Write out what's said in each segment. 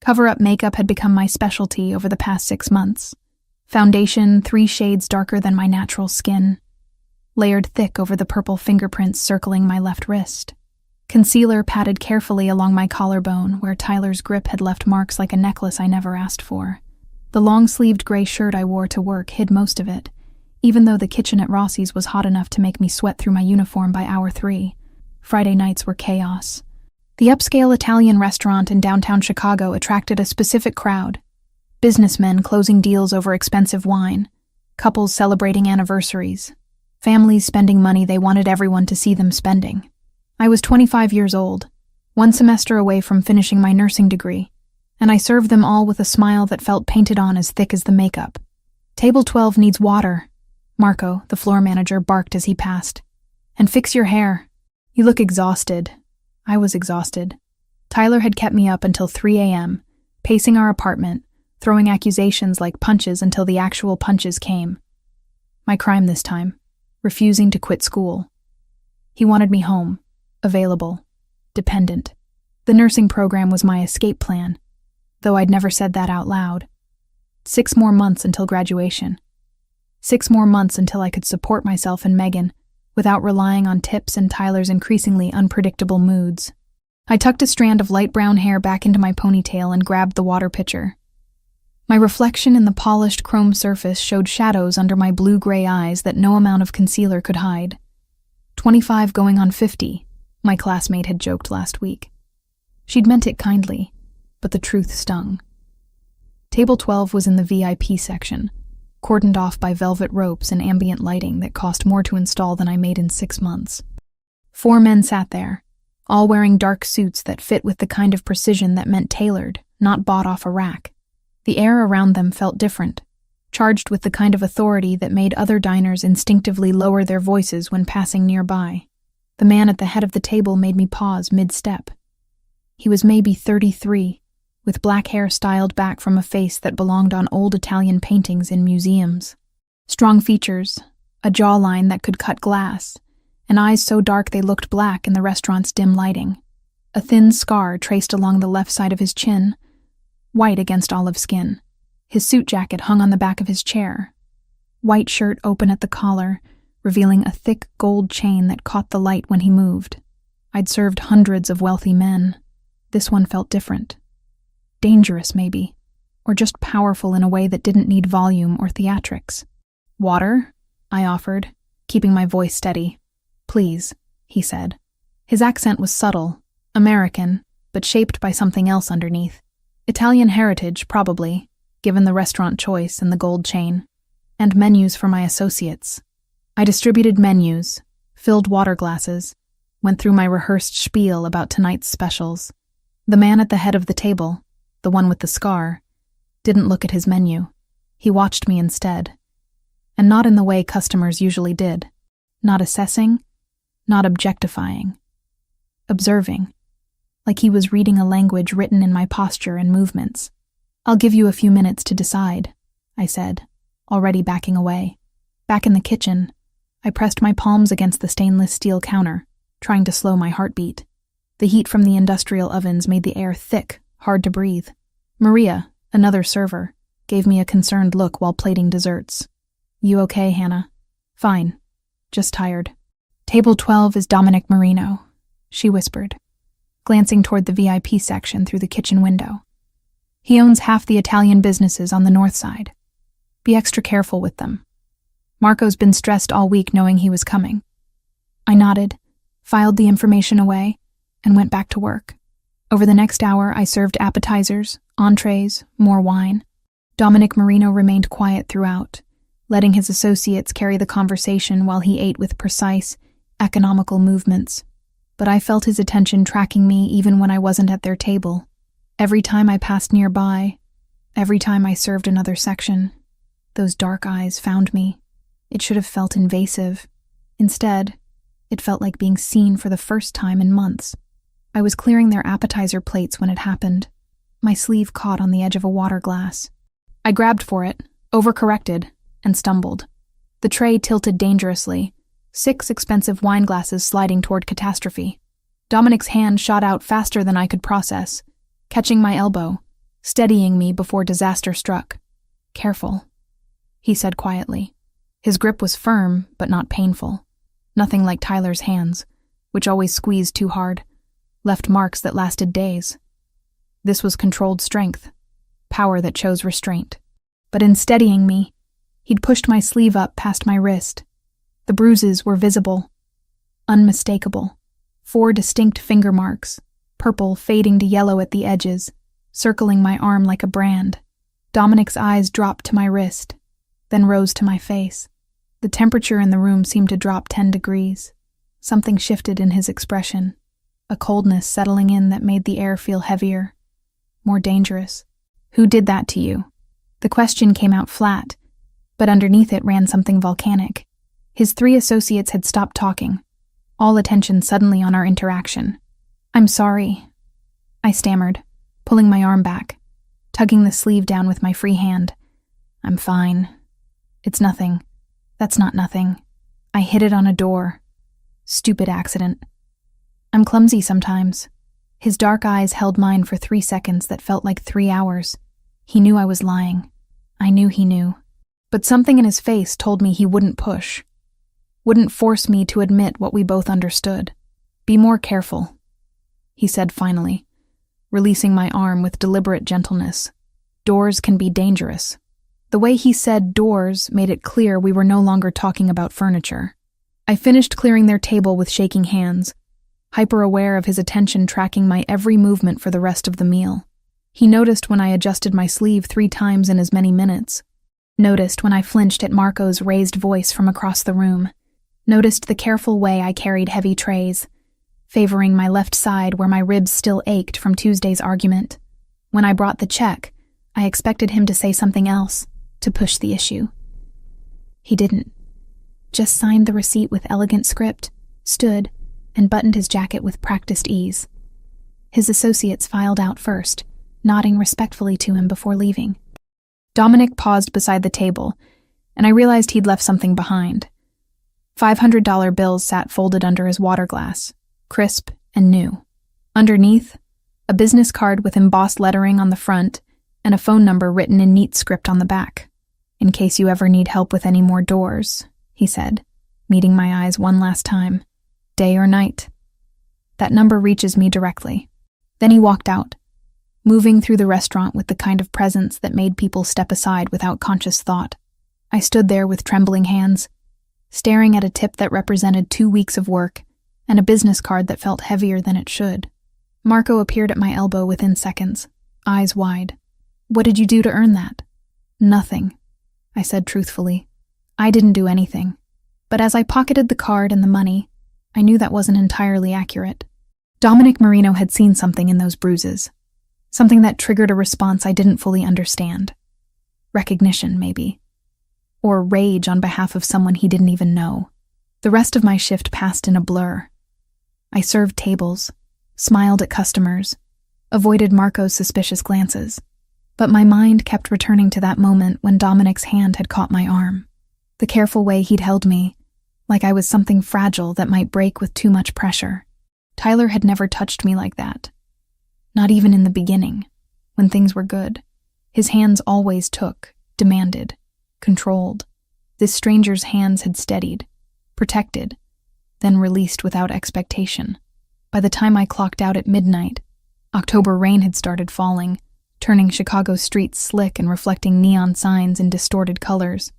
Cover-up makeup had become my specialty over the past 6 months. Foundation 3 shades darker than my natural skin, layered thick over the purple fingerprints circling my left wrist. Concealer patted carefully along my collarbone, where Tyler's grip had left marks like a necklace I never asked for. The long-sleeved gray shirt I wore to work hid most of it, even though the kitchen at Rossi's was hot enough to make me sweat through my uniform by hour 3. Friday nights were chaos. The upscale Italian restaurant in downtown Chicago attracted a specific crowd. Businessmen closing deals over expensive wine, couples celebrating anniversaries, families spending money they wanted everyone to see them spending. I was 25 years old, 1 semester away from finishing my nursing degree, and I served them all with a smile that felt painted on as thick as the makeup. "Table 12 needs water," Marco, the floor manager, barked as he passed. "And fix your hair. You look exhausted." I was exhausted. Tyler had kept me up until 3 a.m., pacing our apartment, throwing accusations like punches until the actual punches came. My crime this time, refusing to quit school. He wanted me home, available, dependent. The nursing program was my escape plan, though I'd never said that out loud. 6 more months until graduation. 6 more months until I could support myself and Megan without relying on tips and Tyler's increasingly unpredictable moods. I tucked a strand of light brown hair back into my ponytail and grabbed the water pitcher. My reflection in the polished chrome surface showed shadows under my blue-gray eyes that no amount of concealer could hide. 25 going on 50, my classmate had joked last week. She'd meant it kindly, but the truth stung. Table 12 was in the VIP section, cordoned off by velvet ropes and ambient lighting that cost more to install than I made in 6 months. 4 men sat there, all wearing dark suits that fit with the kind of precision that meant tailored, not bought off a rack. The air around them felt different, charged with the kind of authority that made other diners instinctively lower their voices when passing nearby. The man at the head of the table made me pause mid-step. He was maybe 33, with black hair styled back from a face that belonged on old Italian paintings in museums. Strong features, a jawline that could cut glass, and eyes so dark they looked black in the restaurant's dim lighting. A thin scar traced along the left side of his chin, white against olive skin. His suit jacket hung on the back of his chair. White shirt open at the collar, revealing a thick gold chain that caught the light when he moved. I'd served hundreds of wealthy men. This one felt different. Dangerous, maybe, or just powerful in a way that didn't need volume or theatrics. "Water?" I offered, keeping my voice steady. "Please," he said. His accent was subtle, American, but shaped by something else underneath. Italian heritage, probably, given the restaurant choice and the gold chain. And menus for my associates. I distributed menus, filled water glasses, went through my rehearsed spiel about tonight's specials. The man at the head of the table, the one with the scar, didn't look at his menu. He watched me instead. And not in the way customers usually did. Not assessing, not objectifying. Observing. Like he was reading a language written in my posture and movements. "I'll give you a few minutes to decide," I said, already backing away. Back in the kitchen, I pressed my palms against the stainless steel counter, trying to slow my heartbeat. The heat from the industrial ovens made the air thick, hard to breathe. Maria, another server, gave me a concerned look while plating desserts. "You okay, Hannah?" "Fine. Just tired." "Table 12 is Dominic Marino," she whispered, glancing toward the VIP section through the kitchen window. "He owns half the Italian businesses on the north side. Be extra careful with them. Marco's been stressed all week knowing he was coming." I nodded, filed the information away, and went back to work. Over the next hour, I served appetizers, entrees, more wine. Dominic Marino remained quiet throughout, letting his associates carry the conversation while he ate with precise, economical movements. But I felt his attention tracking me even when I wasn't at their table. Every time I passed nearby, every time I served another section, those dark eyes found me. It should have felt invasive. Instead, it felt like being seen for the first time in months. I was clearing their appetizer plates when it happened. My sleeve caught on the edge of a water glass. I grabbed for it, overcorrected, and stumbled. The tray tilted dangerously, 6 expensive wine glasses sliding toward catastrophe. Dominic's hand shot out faster than I could process, catching my elbow, steadying me before disaster struck. "Careful," he said quietly. His grip was firm, but not painful. Nothing like Tyler's hands, which always squeezed too hard, left marks that lasted days. This was controlled strength, power that chose restraint. But in steadying me, he'd pushed my sleeve up past my wrist. The bruises were visible, unmistakable. 4 distinct finger marks, purple fading to yellow at the edges, circling my arm like a brand. Dominic's eyes dropped to my wrist, then rose to my face. The temperature in the room seemed to drop 10 degrees. Something shifted in his expression, a coldness settling in that made the air feel heavier, more dangerous. "Who did that to you?" The question came out flat, but underneath it ran something volcanic. His 3 associates had stopped talking, all attention suddenly on our interaction. "I'm sorry," I stammered, pulling my arm back, tugging the sleeve down with my free hand. "I'm fine. It's nothing. That's not nothing. I hit it on a door. Stupid accident. I'm clumsy sometimes." His dark eyes held mine for 3 seconds that felt like 3 hours. He knew I was lying. I knew he knew. But something in his face told me he wouldn't push, wouldn't force me to admit what we both understood. "Be more careful," he said finally, releasing my arm with deliberate gentleness. "Doors can be dangerous." The way he said doors made it clear we were no longer talking about furniture. I finished clearing their table with shaking hands, hyper-aware of his attention tracking my every movement for the rest of the meal. He noticed when I adjusted my sleeve 3 times in as many minutes. Noticed when I flinched at Marco's raised voice from across the room. Noticed the careful way I carried heavy trays, favoring my left side where my ribs still ached from Tuesday's argument. When I brought the check, I expected him to say something else, to push the issue. He didn't. Just signed the receipt with elegant script, stood, and buttoned his jacket with practiced ease. His associates filed out first, nodding respectfully to him before leaving. Dominic paused beside the table, and I realized he'd left something behind. $500 bills sat folded under his water glass, crisp and new. Underneath, a business card with embossed lettering on the front and a phone number written in neat script on the back. "In case you ever need help with any more doors," he said, meeting my eyes one last time. "Day or night. That number reaches me directly." Then he walked out, moving through the restaurant with the kind of presence that made people step aside without conscious thought. I stood there with trembling hands, staring at a tip that represented 2 weeks of work and a business card that felt heavier than it should. Marco appeared at my elbow within seconds, eyes wide. "What did you do to earn that?" "Nothing," I said truthfully. "I didn't do anything." But as I pocketed the card and the money, I knew that wasn't entirely accurate. Dominic Marino had seen something in those bruises. Something that triggered a response I didn't fully understand. Recognition, maybe. Or rage on behalf of someone he didn't even know. The rest of my shift passed in a blur. I served tables, smiled at customers, avoided Marco's suspicious glances. But my mind kept returning to that moment when Dominic's hand had caught my arm. The careful way he'd held me, like I was something fragile that might break with too much pressure. Tyler had never touched me like that. Not even in the beginning, when things were good. His hands always took, demanded, controlled. This stranger's hands had steadied, protected, then released without expectation. By the time I clocked out at midnight, October rain had started falling, turning Chicago's streets slick and reflecting neon signs in distorted colors.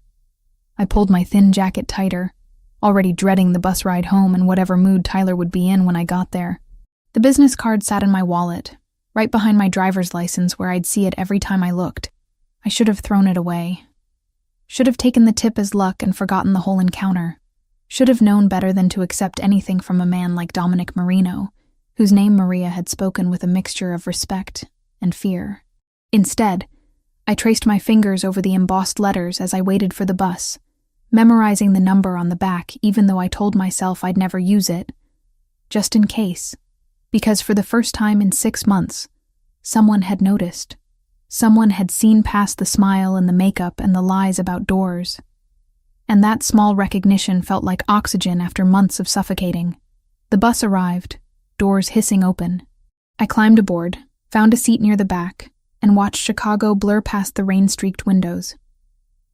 I pulled my thin jacket tighter, already dreading the bus ride home and whatever mood Tyler would be in when I got there. The business card sat in my wallet, right behind my driver's license where I'd see it every time I looked. I should have thrown it away. Should have taken the tip as luck and forgotten the whole encounter. Should have known better than to accept anything from a man like Dominic Marino, whose name Maria had spoken with a mixture of respect and fear. Instead, I traced my fingers over the embossed letters as I waited for the bus, memorizing the number on the back even though I told myself I'd never use it, just in case. Because for the first time in 6 months, someone had noticed. Someone had seen past the smile and the makeup and the lies about doors. And that small recognition felt like oxygen after months of suffocating. The bus arrived, doors hissing open. I climbed aboard, found a seat near the back, and watched Chicago blur past the rain-streaked windows.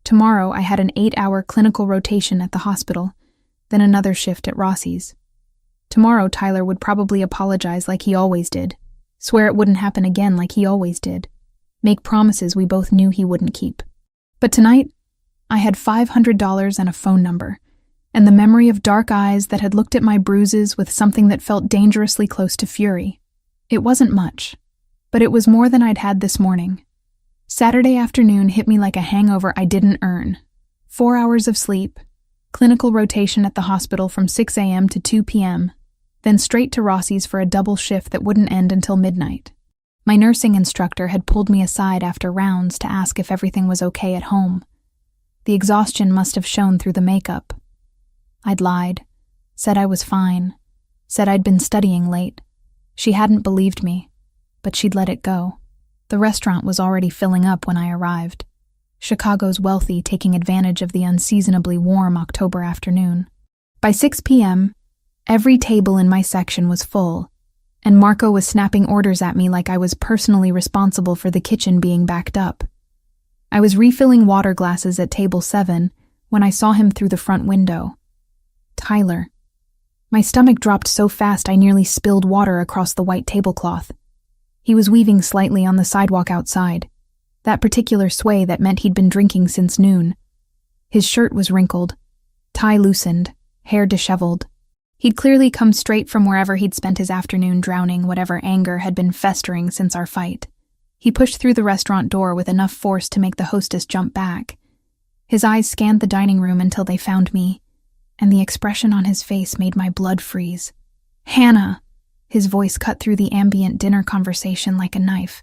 Tomorrow I had an 8-hour clinical rotation at the hospital, then another shift at Rossi's. Tomorrow Tyler would probably apologize like he always did, swear it wouldn't happen again like he always did, make promises we both knew he wouldn't keep. But tonight, I had $500 and a phone number, and the memory of dark eyes that had looked at my bruises with something that felt dangerously close to fury. It wasn't much, but it was more than I'd had this morning. Saturday afternoon hit me like a hangover I didn't earn. 4 hours of sleep, clinical rotation at the hospital from 6 a.m. to 2 p.m., then straight to Rossi's for a double shift that wouldn't end until midnight. My nursing instructor had pulled me aside after rounds to ask if everything was okay at home. The exhaustion must have shown through the makeup. I'd lied, said I was fine, said I'd been studying late. She hadn't believed me, but she'd let it go. The restaurant was already filling up when I arrived. Chicago's wealthy taking advantage of the unseasonably warm October afternoon. By 6 p.m., every table in my section was full, and Marco was snapping orders at me like I was personally responsible for the kitchen being backed up. I was refilling water glasses at table 7 when I saw him through the front window. Tyler. My stomach dropped so fast I nearly spilled water across the white tablecloth. He was weaving slightly on the sidewalk outside, that particular sway that meant he'd been drinking since noon. His shirt was wrinkled, tie loosened, hair disheveled. He'd clearly come straight from wherever he'd spent his afternoon drowning whatever anger had been festering since our fight. He pushed through the restaurant door with enough force to make the hostess jump back. His eyes scanned the dining room until they found me, and the expression on his face made my blood freeze. "Hannah!" His voice cut through the ambient dinner conversation like a knife.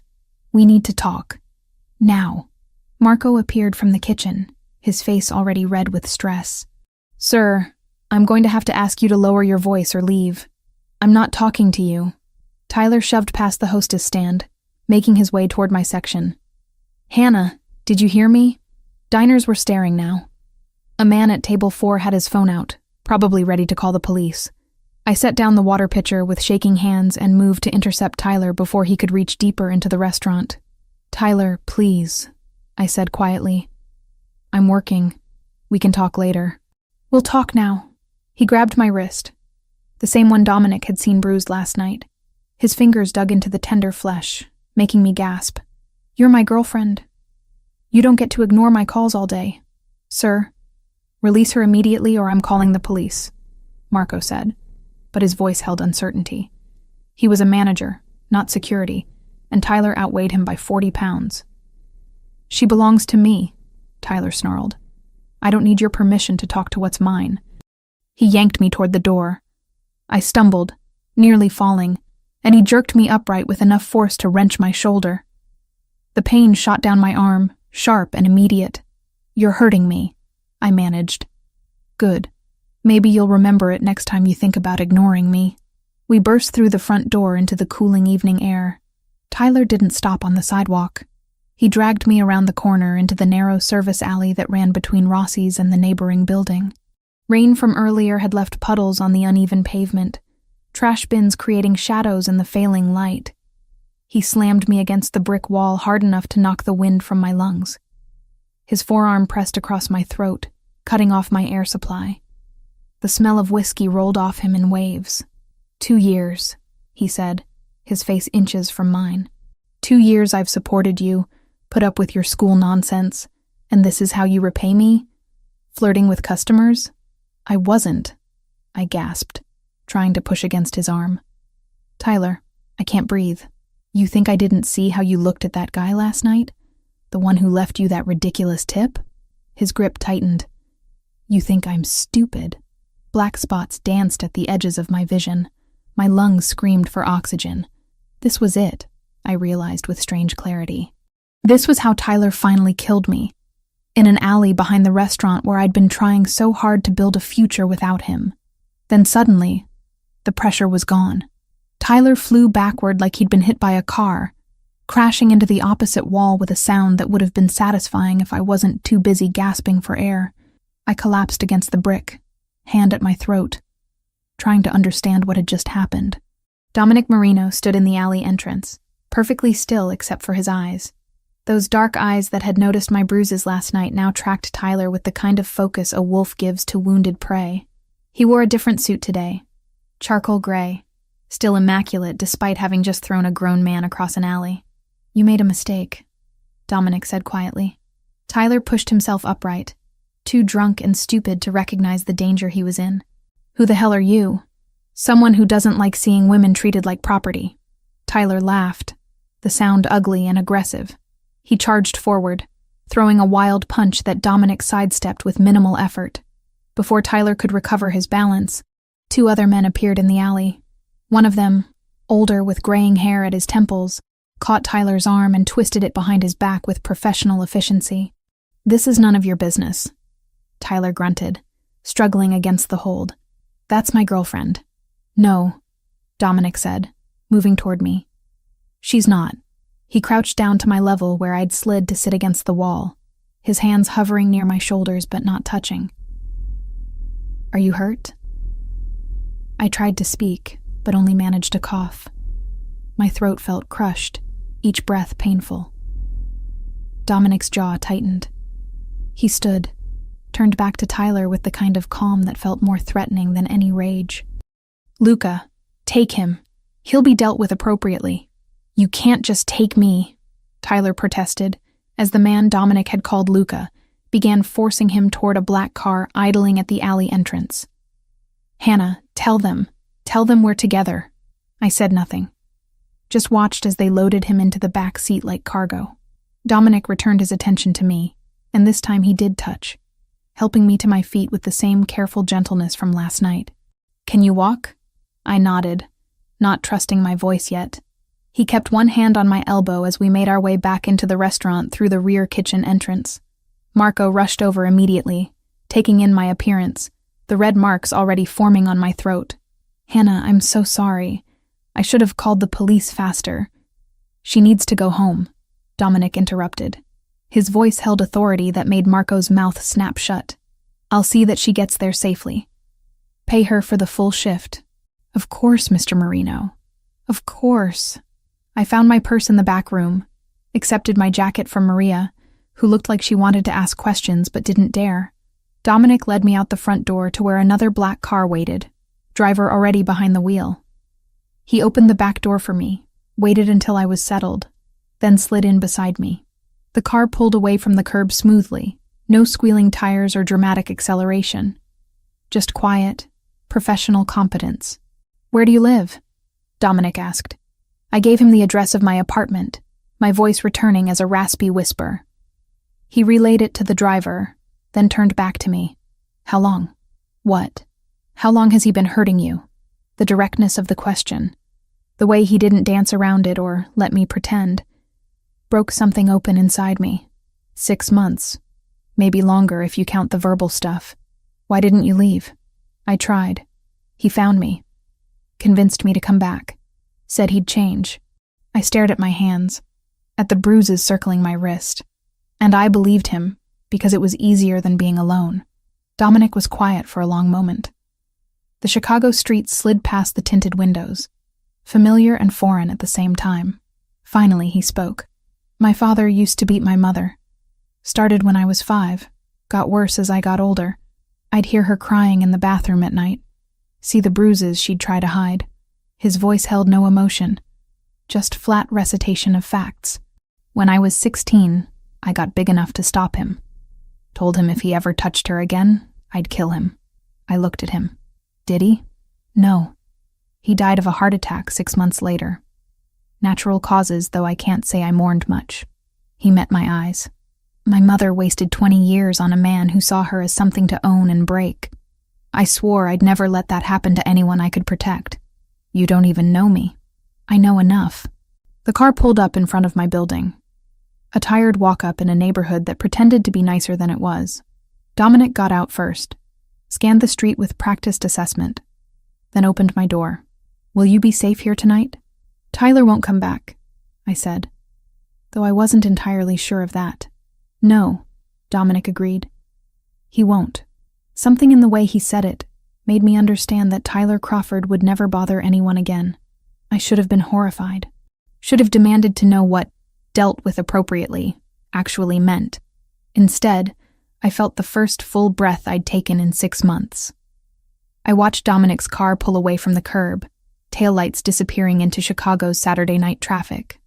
"We need to talk. Now." Marco appeared from the kitchen, his face already red with stress. "Sir, I'm going to have to ask you to lower your voice or leave. I'm not talking to you." Tyler shoved past the hostess stand, making his way toward my section. "Hannah, did you hear me?" Diners were staring now. A man at table 4 had his phone out, probably ready to call the police. I set down the water pitcher with shaking hands and moved to intercept Tyler before he could reach deeper into the restaurant. "Tyler, please," I said quietly. "I'm working. We can talk later." "We'll talk now." He grabbed my wrist, the same one Dominic had seen bruised last night. His fingers dug into the tender flesh, making me gasp. "You're my girlfriend. You don't get to ignore my calls all day." "Sir, release her immediately or I'm calling the police," Marco said, but his voice held uncertainty. He was a manager, not security, and Tyler outweighed him by 40 pounds. "She belongs to me," Tyler snarled. "I don't need your permission to talk to what's mine." He yanked me toward the door. I stumbled, nearly falling, and he jerked me upright with enough force to wrench my shoulder. The pain shot down my arm, sharp and immediate. "You're hurting me," I managed. "Good. Maybe you'll remember it next time you think about ignoring me." We burst through the front door into the cooling evening air. Tyler didn't stop on the sidewalk. He dragged me around the corner into the narrow service alley that ran between Rossi's and the neighboring building. Rain from earlier had left puddles on the uneven pavement, trash bins creating shadows in the failing light. He slammed me against the brick wall hard enough to knock the wind from my lungs. His forearm pressed across my throat, cutting off my air supply. The smell of whiskey rolled off him in waves. 2 years, he said, his face inches from mine. 2 years I've supported you, put up with your school nonsense, and this is how you repay me? Flirting with customers? I wasn't, I gasped, trying to push against his arm. "Tyler, I can't breathe. You think I didn't see how you looked at that guy last night? The one who left you that ridiculous tip?" His grip tightened. "You think I'm stupid?" Black spots danced at the edges of my vision. My lungs screamed for oxygen. This was it, I realized with strange clarity. This was how Tyler finally killed me. In an alley behind the restaurant where I'd been trying so hard to build a future without him. Then suddenly, the pressure was gone. Tyler flew backward like he'd been hit by a car, crashing into the opposite wall with a sound that would have been satisfying if I wasn't too busy gasping for air. I collapsed against the brick, hand at my throat, trying to understand what had just happened. Dominic Marino stood in the alley entrance, perfectly still except for his eyes. Those dark eyes that had noticed my bruises last night now tracked Tyler with the kind of focus a wolf gives to wounded prey. He wore a different suit today, charcoal gray, still immaculate despite having just thrown a grown man across an alley. "You made a mistake," Dominic said quietly. Tyler pushed himself upright, too drunk and stupid to recognize the danger he was in. "Who the hell are you?" "Someone who doesn't like seeing women treated like property." Tyler laughed, the sound ugly and aggressive. He charged forward, throwing a wild punch that Dominic sidestepped with minimal effort. Before Tyler could recover his balance, 2 other men appeared in the alley. One of them, older with graying hair at his temples, caught Tyler's arm and twisted it behind his back with professional efficiency. "This is none of your business," Tyler grunted, struggling against the hold. "That's my girlfriend." "No," Dominic said, moving toward me. "She's not." He crouched down to my level where I'd slid to sit against the wall, his hands hovering near my shoulders but not touching. "Are you hurt?" I tried to speak, but only managed to cough. My throat felt crushed, each breath painful. Dominic's jaw tightened. He stood, turned back to Tyler with the kind of calm that felt more threatening than any rage. "Luca, take him. He'll be dealt with appropriately." "You can't just take me," Tyler protested, as the man Dominic had called Luca began forcing him toward a black car idling at the alley entrance. "Hannah, tell them we're together." I said nothing, just watched as they loaded him into the back seat like cargo. Dominic returned his attention to me, and this time he did touch, helping me to my feet with the same careful gentleness from last night. "Can you walk?" I nodded, not trusting my voice yet. He kept one hand on my elbow as we made our way back into the restaurant through the rear kitchen entrance. Marco rushed over immediately, taking in my appearance, the red marks already forming on my throat. "Hannah, I'm so sorry. I should have called the police faster." "She needs to go home," Dominic interrupted. His voice held authority that made Marco's mouth snap shut. "I'll see that she gets there safely. Pay her for the full shift." "Of course, Mr. Marino. Of course." I found my purse in the back room, accepted my jacket from Maria, who looked like she wanted to ask questions but didn't dare. Dominic led me out the front door to where another black car waited, driver already behind the wheel. He opened the back door for me, waited until I was settled, then slid in beside me. The car pulled away from the curb smoothly, no squealing tires or dramatic acceleration. Just quiet, professional competence. "Where do you live?" Dominic asked. I gave him the address of my apartment, my voice returning as a raspy whisper. He relayed it to the driver, then turned back to me. "How long?" "What?" "How long has he been hurting you?" The directness of the question, the way he didn't dance around it or let me pretend, broke something open inside me. 6 months. Maybe longer if you count the verbal stuff. "Why didn't you leave?" "I tried. He found me. Convinced me to come back. Said he'd change." I stared at my hands, at the bruises circling my wrist. And I believed him, because it was easier than being alone. Dominic was quiet for a long moment. The Chicago streets slid past the tinted windows, familiar and foreign at the same time. Finally, he spoke. "My father used to beat my mother. Started when I was 5, got worse as I got older. I'd hear her crying in the bathroom at night, see the bruises she'd try to hide." His voice held no emotion, just flat recitation of facts. "When I was 16, I got big enough to stop him. Told him if he ever touched her again, I'd kill him." I looked at him. "Did he?" "No. He died of a heart attack 6 months later. Natural causes, though I can't say I mourned much." He met my eyes. "My mother wasted 20 years on a man who saw her as something to own and break. I swore I'd never let that happen to anyone I could protect. You don't even know me." "I know enough." The car pulled up in front of my building. A tired walk-up in a neighborhood that pretended to be nicer than it was. Dominic got out first, scanned the street with practiced assessment, then opened my door. "Will you be safe here tonight?" "Tyler won't come back," I said, though I wasn't entirely sure of that. "No," Dominic agreed. "He won't." Something in the way he said it made me understand that Tyler Crawford would never bother anyone again. I should have been horrified. Should have demanded to know what dealt with appropriately, actually meant. Instead, I felt the first full breath I'd taken in 6 months. I watched Dominic's car pull away from the curb, taillights disappearing into Chicago's Saturday night traffic.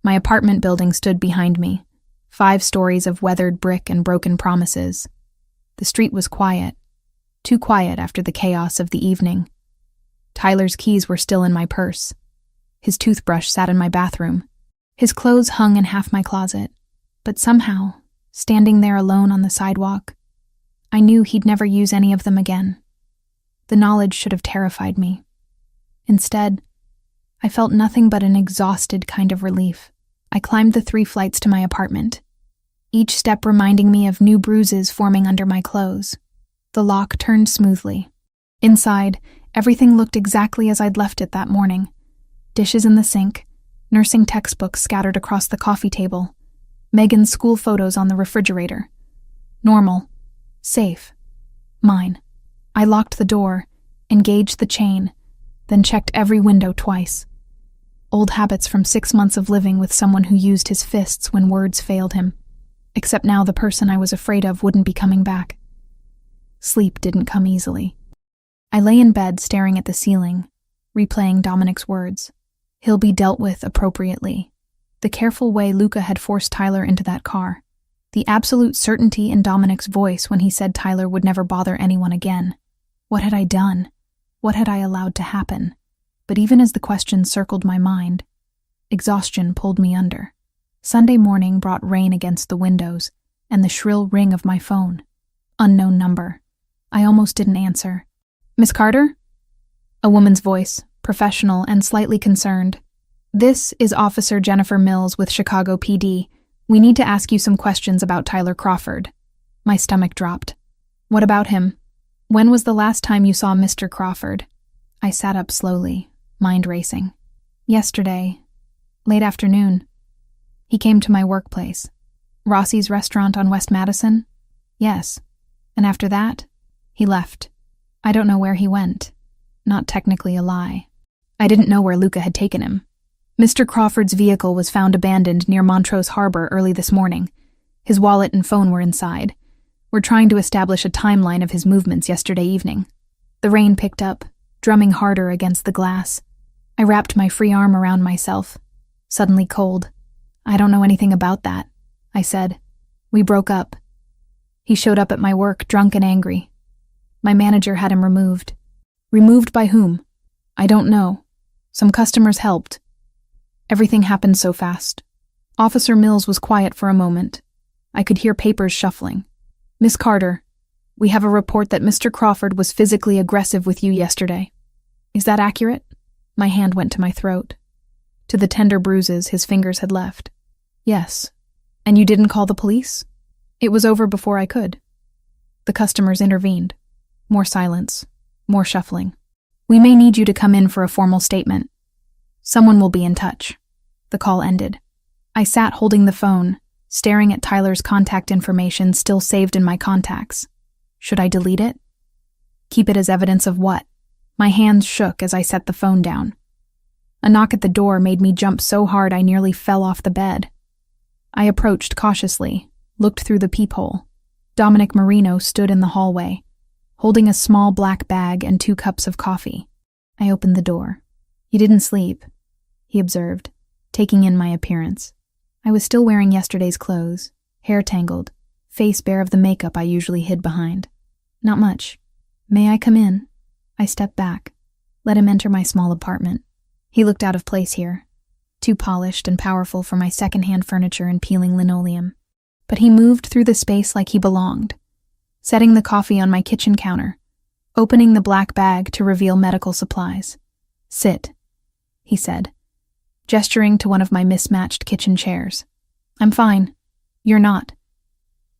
My apartment building stood behind me, 5 stories of weathered brick and broken promises. The street was quiet, too quiet after the chaos of the evening. Tyler's keys were still in my purse. His toothbrush sat in my bathroom. His clothes hung in half my closet. But somehow, standing there alone on the sidewalk, I knew he'd never use any of them again. The knowledge should have terrified me. Instead, I felt nothing but an exhausted kind of relief. I climbed the 3 flights to my apartment, each step reminding me of new bruises forming under my clothes. The lock turned smoothly. Inside, everything looked exactly as I'd left it that morning. Dishes in the sink, nursing textbooks scattered across the coffee table, Megan's school photos on the refrigerator. Normal. Safe. Mine. I locked the door, engaged the chain, then checked every window twice. Old habits from 6 months of living with someone who used his fists when words failed him. Except now the person I was afraid of wouldn't be coming back. Sleep didn't come easily. I lay in bed staring at the ceiling, replaying Dominic's words. He'll be dealt with appropriately. The careful way Luca had forced Tyler into that car. The absolute certainty in Dominic's voice when he said Tyler would never bother anyone again. What had I done? What had I allowed to happen? But even as the question circled my mind, exhaustion pulled me under. Sunday morning brought rain against the windows and the shrill ring of my phone. Unknown number. I almost didn't answer. "Miss Carter?" A woman's voice, professional and slightly concerned. "This is Officer Jennifer Mills with Chicago PD. We need to ask you some questions about Tyler Crawford." My stomach dropped. "What about him? When was the last time you saw Mr. Crawford?" I sat up slowly, mind racing. "Yesterday. Late afternoon. He came to my workplace. Rossi's restaurant on West Madison? Yes. And after that, he left. I don't know where he went. Not technically a lie. I didn't know where Luca had taken him. Mr. Crawford's vehicle was found abandoned near Montrose Harbor early this morning. His wallet and phone were inside. We're trying to establish a timeline of his movements yesterday evening." The rain picked up, drumming harder against the glass. I wrapped my free arm around myself, suddenly cold. "I don't know anything about that," I said. "We broke up. He showed up at my work drunk and angry. My manager had him removed." "Removed by whom?" "I don't know. Some customers helped. Everything happened so fast." Officer Mills was quiet for a moment. I could hear papers shuffling. "Miss Carter, we have a report that Mr. Crawford was physically aggressive with you yesterday. Is that accurate?" My hand went to my throat. To the tender bruises his fingers had left. "Yes. And you didn't call the police?" "It was over before I could." The customers intervened. More silence. More shuffling. "We may need you to come in for a formal statement. Someone will be in touch." The call ended. I sat holding the phone, staring at Tyler's contact information still saved in my contacts. Should I delete it? Keep it as evidence of what? My hands shook as I set the phone down. A knock at the door made me jump so hard I nearly fell off the bed. I approached cautiously, looked through the peephole. Dominic Marino stood in the hallway, holding a small black bag and 2 cups of coffee. I opened the door. "You didn't sleep," he observed, taking in my appearance. I was still wearing yesterday's clothes, hair tangled, face bare of the makeup I usually hid behind. "Not much. May I come in?" I stepped back, let him enter my small apartment. He looked out of place here, too polished and powerful for my second-hand furniture and peeling linoleum. But he moved through the space like he belonged, setting the coffee on my kitchen counter, opening the black bag to reveal medical supplies. "Sit," he said, gesturing to one of my mismatched kitchen chairs. "I'm fine. You're not.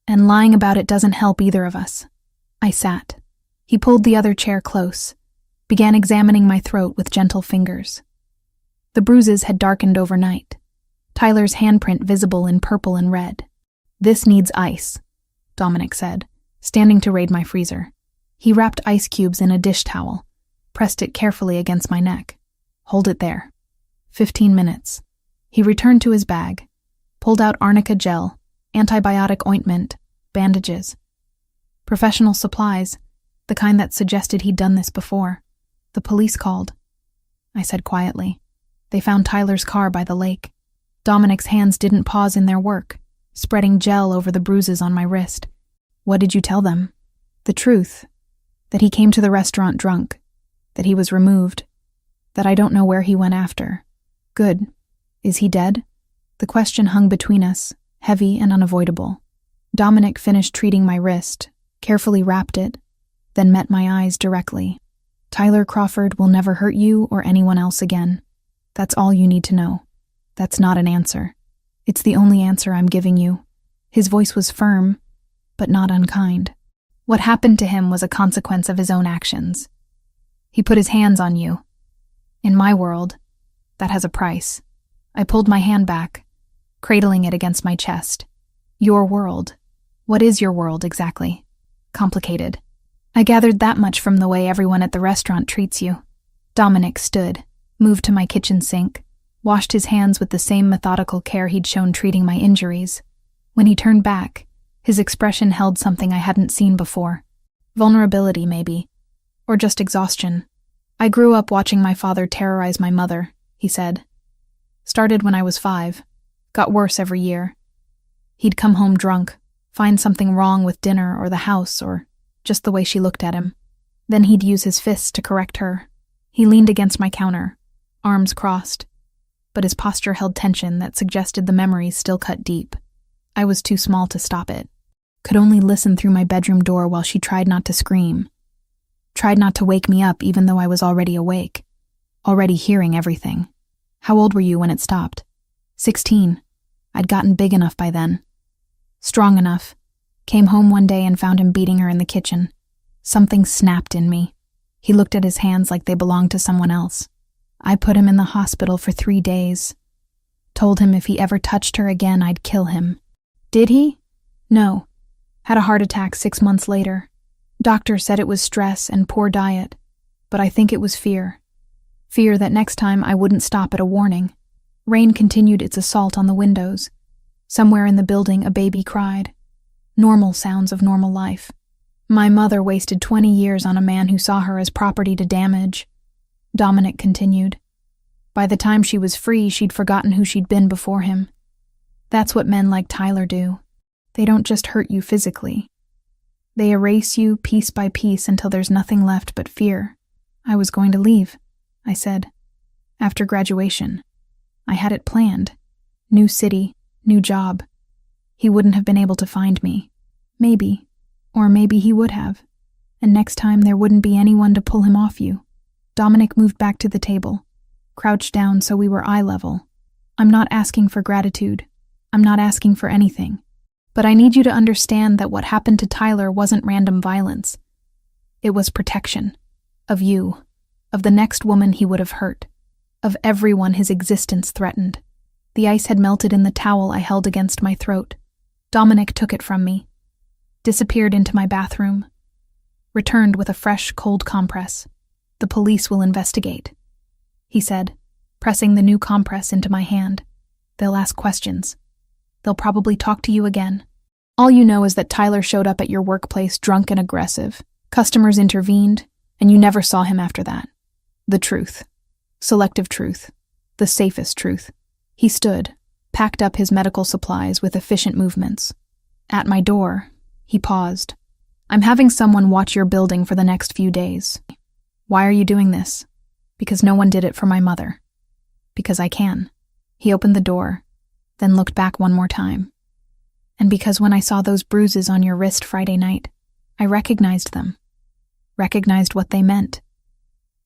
And lying about it doesn't help either of us." I sat. He pulled the other chair close, began examining my throat with gentle fingers. The bruises had darkened overnight, Tyler's handprint visible in purple and red. "This needs ice," Dominic said, standing to raid my freezer. He wrapped ice cubes in a dish towel, pressed it carefully against my neck. "Hold it there." 15 minutes. He returned to his bag, Pulled out arnica gel, antibiotic ointment, bandages. Professional supplies, the kind that suggested he'd done this before. The police called. I said quietly. They found Tyler's car by the lake. Dominic's hands didn't pause in their work, spreading gel over the bruises on my wrist. What did you tell them? The truth. That he came to the restaurant drunk. That he was removed. That I don't know where he went after. Good. Is he dead? The question hung between us, heavy and unavoidable. Dominic finished treating my wrist, carefully wrapped it, then met my eyes directly. Tyler Crawford will never hurt you or anyone else again. That's all you need to know. That's not an answer. It's the only answer I'm giving you. His voice was firm, but not unkind. What happened to him was a consequence of his own actions. He put his hands on you. In my world, that has a price. I pulled my hand back, cradling it against my chest. Your world. What is your world exactly? Complicated. I gathered that much from the way everyone at the restaurant treats you. Dominic stood, moved to my kitchen sink, washed his hands with the same methodical care he'd shown treating my injuries. When he turned back, his expression held something I hadn't seen before. Vulnerability, maybe. Or just exhaustion. I grew up watching my father terrorize my mother, he said. Started when I was 5. Got worse every year. He'd come home drunk, find something wrong with dinner or the house or just the way she looked at him. Then he'd use his fists to correct her. He leaned against my counter, arms crossed, but his posture held tension that suggested the memories still cut deep. I was too small to stop it. Could only listen through my bedroom door while she tried not to scream. Tried not to wake me up even though I was already awake, already hearing everything. How old were you when it stopped? 16. I'd gotten big enough by then. Strong enough. Came home one day and found him beating her in the kitchen. Something snapped in me. He looked at his hands like they belonged to someone else. I put him in the hospital for 3 days. Told him if he ever touched her again, I'd kill him. Did he? No. Had a heart attack 6 months later. Doctor said it was stress and poor diet, but I think it was fear. Fear that next time I wouldn't stop at a warning. Rain continued its assault on the windows. Somewhere in the building, a baby cried. Normal sounds of normal life. My mother wasted 20 years on a man who saw her as property to damage. Dominic continued. By the time she was free, she'd forgotten who she'd been before him. That's what men like Tyler do. They don't just hurt you physically. They erase you piece by piece until there's nothing left but fear. I was going to leave, I said. After graduation. I had it planned. New city, new job. He wouldn't have been able to find me. Maybe. Or maybe he would have. And next time there wouldn't be anyone to pull him off you. Dominic moved back to the table, crouched down so we were eye level. I'm not asking for gratitude. I'm not asking for anything. But I need you to understand that what happened to Tyler wasn't random violence. It was protection. Of you. Of the next woman he would have hurt. Of everyone his existence threatened. The ice had melted in the towel I held against my throat. Dominic took it from me. Disappeared into my bathroom. Returned with a fresh, cold compress. The police will investigate, he said, pressing the new compress into my hand. They'll ask questions. They'll probably talk to you again. All you know is that Tyler showed up at your workplace drunk and aggressive. Customers intervened, and you never saw him after that. The truth. Selective truth. The safest truth. He stood, packed up his medical supplies with efficient movements. At my door, he paused. I'm having someone watch your building for the next few days. Why are you doing this? Because no one did it for my mother. Because I can. He opened the door, then looked back one more time. And because when I saw those bruises on your wrist Friday night, I recognized them. Recognized what they meant.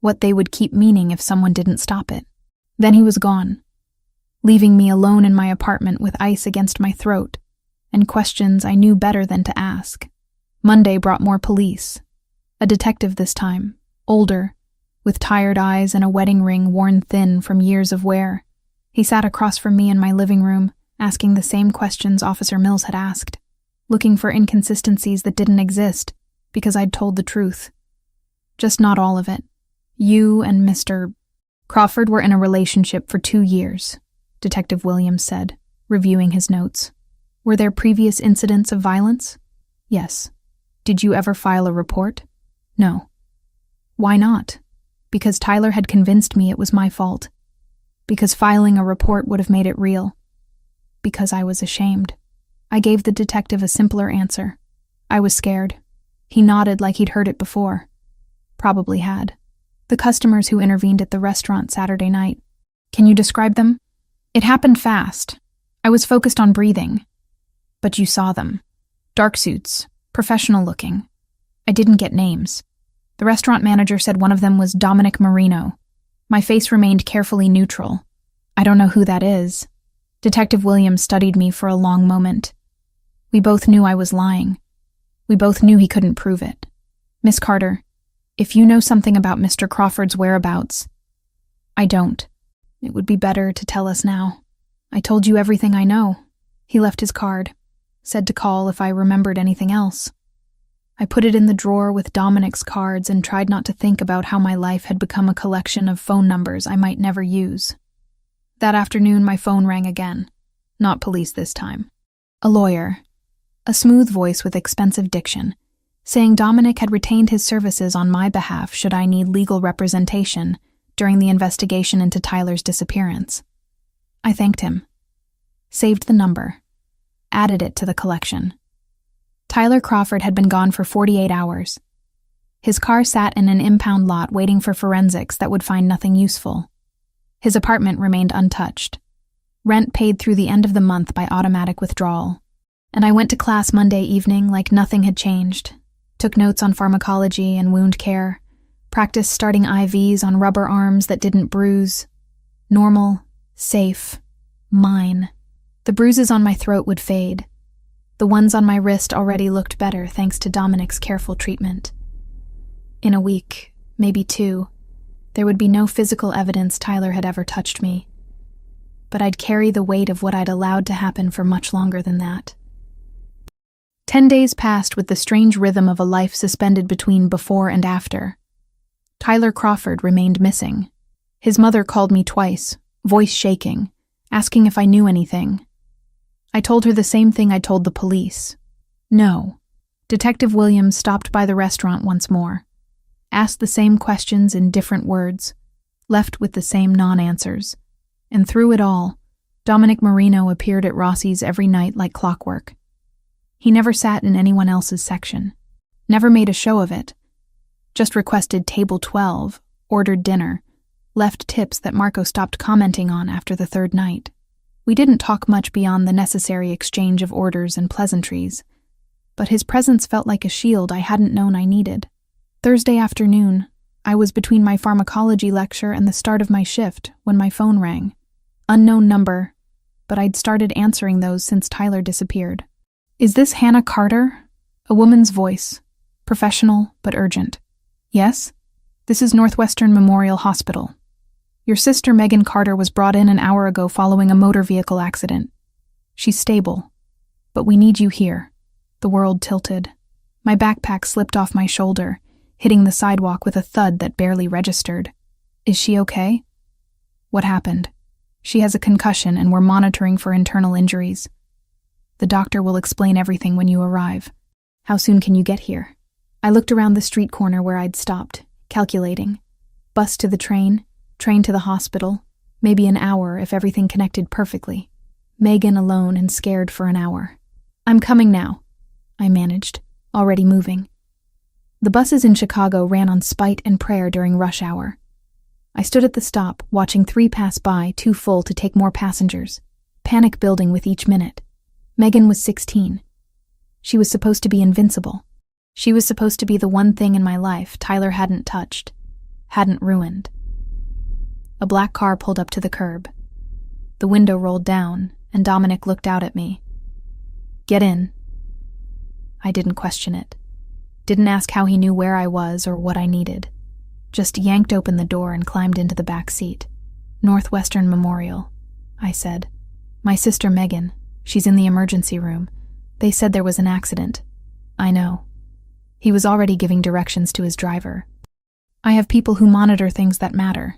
What they would keep meaning if someone didn't stop it. Then he was gone, leaving me alone in my apartment with ice against my throat and questions I knew better than to ask. Monday brought more police. A detective this time, older, with tired eyes and a wedding ring worn thin from years of wear. He sat across from me in my living room, asking the same questions Officer Mills had asked, looking for inconsistencies that didn't exist because I'd told the truth. Just not all of it. You and Mr. Crawford were in a relationship for 2 years, Detective Williams said. reviewing his notes. Were there previous incidents of violence? Yes. Did you ever file a report? No. Why not? Because Tyler had convinced me it was my fault. Because filing a report would have made it real. Because I was ashamed. I gave the detective a simpler answer. I was scared. He nodded like he'd heard it before. Probably had. The customers who intervened at the restaurant Saturday night. Can you describe them? It happened fast. I was focused on breathing. But you saw them. Dark suits, professional looking. I didn't get names. The restaurant manager said one of them was Dominic Marino. My face remained carefully neutral. I don't know who that is. Detective Williams studied me for a long moment. We both knew I was lying. We both knew he couldn't prove it. Miss Carter, if you know something about Mr. Crawford's whereabouts... I don't. It would be better to tell us now. I told you everything I know. He left his card. Said to call if I remembered anything else. I put it in the drawer with Dominic's cards and tried not to think about how my life had become a collection of phone numbers I might never use. That afternoon, my phone rang again. Not police this time. A lawyer. A smooth voice with expensive diction, saying Dominic had retained his services on my behalf should I need legal representation during the investigation into Tyler's disappearance. I thanked him. Saved the number. Added it to the collection. Tyler Crawford had been gone for 48 hours. His car sat in an impound lot waiting for forensics that would find nothing useful. His apartment remained untouched. Rent paid through the end of the month by automatic withdrawal. And I went to class Monday evening like nothing had changed. Took notes on pharmacology and wound care. Practiced starting IVs on rubber arms that didn't bruise. Normal, safe, mine. The bruises on my throat would fade. The ones on my wrist already looked better thanks to Dominic's careful treatment. In a week, maybe 2, there would be no physical evidence Tyler had ever touched me. But I'd carry the weight of what I'd allowed to happen for much longer than that. 10 days passed with the strange rhythm of a life suspended between before and after. Tyler Crawford remained missing. His mother called me twice, voice shaking, asking if I knew anything. I told her the same thing I told the police. No. Detective Williams stopped by the restaurant once more. Asked the same questions in different words. Left with the same non-answers. And through it all, Dominic Marino appeared at Rossi's every night like clockwork. He never sat in anyone else's section. Never made a show of it. Just requested table 12, ordered dinner, left tips that Marco stopped commenting on after the 3rd night. We didn't talk much beyond the necessary exchange of orders and pleasantries, but his presence felt like a shield I hadn't known I needed. Thursday afternoon, I was between my pharmacology lecture and the start of my shift when my phone rang. Unknown number, but I'd started answering those since Tyler disappeared. Is this Hannah Carter? A woman's voice, professional but urgent. Yes? This is Northwestern Memorial Hospital. Your sister Megan Carter was brought in an hour ago following a motor vehicle accident. She's stable, but we need you here. The world tilted. My backpack slipped off my shoulder, hitting the sidewalk with a thud that barely registered. Is she okay? What happened? She has a concussion and we're monitoring for internal injuries. The doctor will explain everything when you arrive. How soon can you get here? I looked around the street corner where I'd stopped, calculating. Bus to the train to the hospital, maybe an hour if everything connected perfectly. Megan alone and scared for an hour. I'm coming now, I managed, already moving. The buses in Chicago ran on spite and prayer during rush hour. I stood at the stop, watching 3 pass by, too full to take more passengers, panic building with each minute. Megan was 16. She was supposed to be invincible. She was supposed to be the one thing in my life Tyler hadn't touched, hadn't ruined. A black car pulled up to the curb. The window rolled down, and Dominic looked out at me. Get in. I didn't question it. Didn't ask how he knew where I was or what I needed. Just yanked open the door and climbed into the back seat. Northwestern Memorial, I said. My sister Megan. She's in the emergency room. They said there was an accident. I know. He was already giving directions to his driver. I have people who monitor things that matter.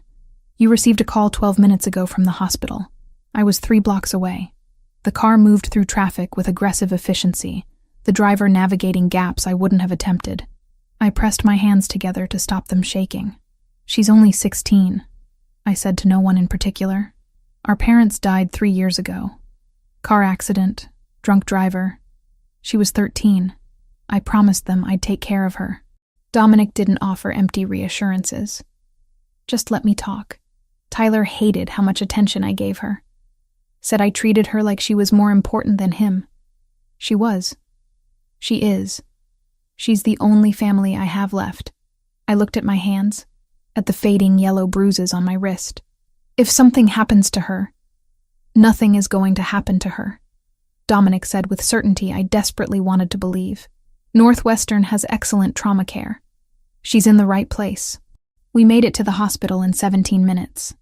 You received a call 12 minutes ago from the hospital. I was 3 blocks away. The car moved through traffic with aggressive efficiency, the driver navigating gaps I wouldn't have attempted. I pressed my hands together to stop them shaking. "She's only 16, I said to no one in particular. "Our parents died 3 years ago. Car accident, drunk driver. She was 13. I promised them I'd take care of her." Dominic didn't offer empty reassurances. "Just let me talk." Tyler hated how much attention I gave her. Said I treated her like she was more important than him. She was. She is. She's the only family I have left. I looked at my hands, at the fading yellow bruises on my wrist. "If something happens to her, nothing is going to happen to her," Dominic said with certainty I desperately wanted to believe. "Northwestern has excellent trauma care. She's in the right place." We made it to the hospital in 17 minutes.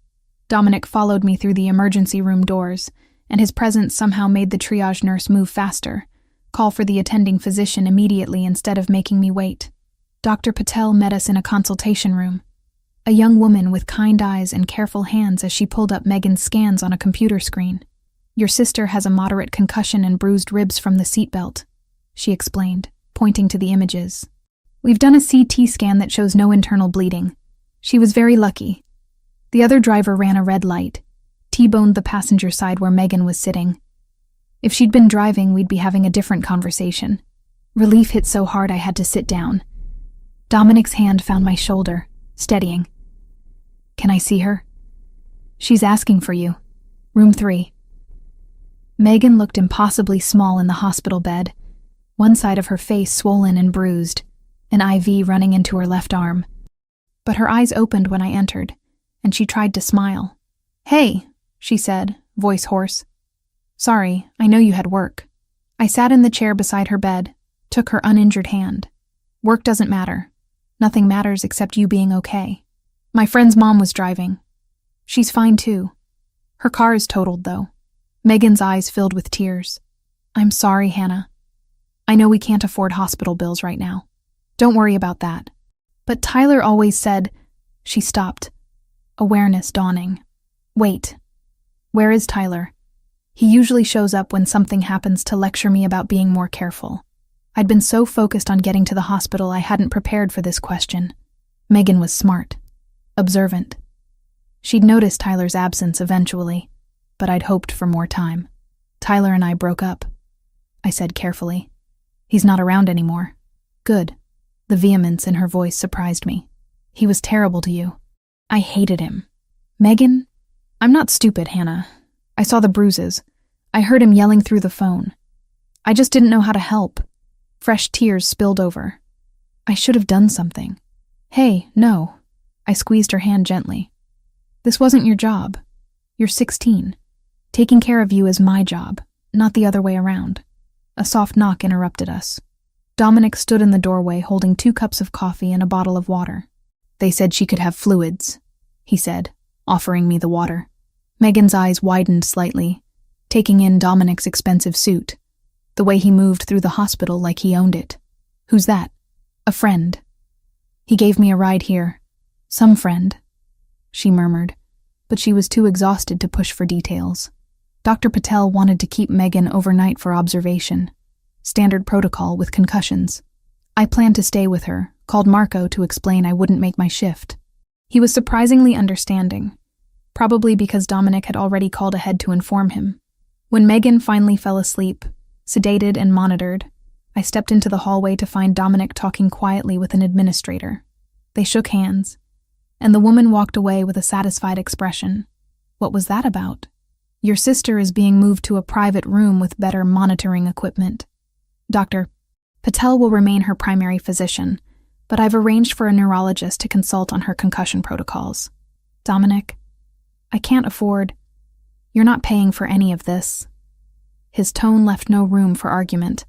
Dominic followed me through the emergency room doors, and his presence somehow made the triage nurse move faster, call for the attending physician immediately instead of making me wait. Dr. Patel met us in a consultation room, a young woman with kind eyes and careful hands as she pulled up Megan's scans on a computer screen. "Your sister has a moderate concussion and bruised ribs from the seatbelt," she explained, pointing to the images. "We've done a CT scan that shows no internal bleeding. She was very lucky. The other driver ran a red light, T-boned the passenger side where Megan was sitting. If she'd been driving, we'd be having a different conversation." Relief hit so hard I had to sit down. Dominic's hand found my shoulder, steadying. "Can I see her?" "She's asking for you. Room 3. Megan looked impossibly small in the hospital bed, one side of her face swollen and bruised, an IV running into her left arm. But her eyes opened when I entered, and she tried to smile. "Hey," she said, voice hoarse. "Sorry, I know you had work." I sat in the chair beside her bed, took her uninjured hand. "Work doesn't matter. Nothing matters except you being okay. My friend's mom was driving. She's fine too. Her car is totaled, though." Megan's eyes filled with tears. "I'm sorry, Hannah. I know we can't afford hospital bills right now. Don't worry about that. But Tyler always said—" She stopped, awareness dawning. "Wait. Where is Tyler? He usually shows up when something happens to lecture me about being more careful." I'd been so focused on getting to the hospital I hadn't prepared for this question. Megan was smart, observant. She'd noticed Tyler's absence eventually, but I'd hoped for more time. "Tyler and I broke up," I said carefully. "He's not around anymore." "Good." The vehemence in her voice surprised me. "He was terrible to you." "I hated him." "Megan? I'm not stupid, Hannah. I saw the bruises. I heard him yelling through the phone. I just didn't know how to help." Fresh tears spilled over. "I should have done something." "Hey, no." I squeezed her hand gently. "This wasn't your job. You're 16. Taking care of you is my job, not the other way around." A soft knock interrupted us. Dominic stood in the doorway holding 2 cups of coffee and a bottle of water. "They said she could have fluids," he said, offering me the water. Megan's eyes widened slightly, taking in Dominic's expensive suit, the way he moved through the hospital like he owned it. "Who's that?" "A friend. He gave me a ride here." "Some friend," she murmured, but she was too exhausted to push for details. Dr. Patel wanted to keep Megan overnight for observation. Standard protocol with concussions. I planned to stay with her, called Marco to explain I wouldn't make my shift. He was surprisingly understanding, probably because Dominic had already called ahead to inform him. When Megan finally fell asleep, sedated and monitored, I stepped into the hallway to find Dominic talking quietly with an administrator. They shook hands, and the woman walked away with a satisfied expression. "What was that about?" "Your sister is being moved to a private room with better monitoring equipment. Dr. Patel will remain her primary physician, but I've arranged for a neurologist to consult on her concussion protocols." "Dominic, I can't afford— You're not paying for any of this." His tone left no room for argument.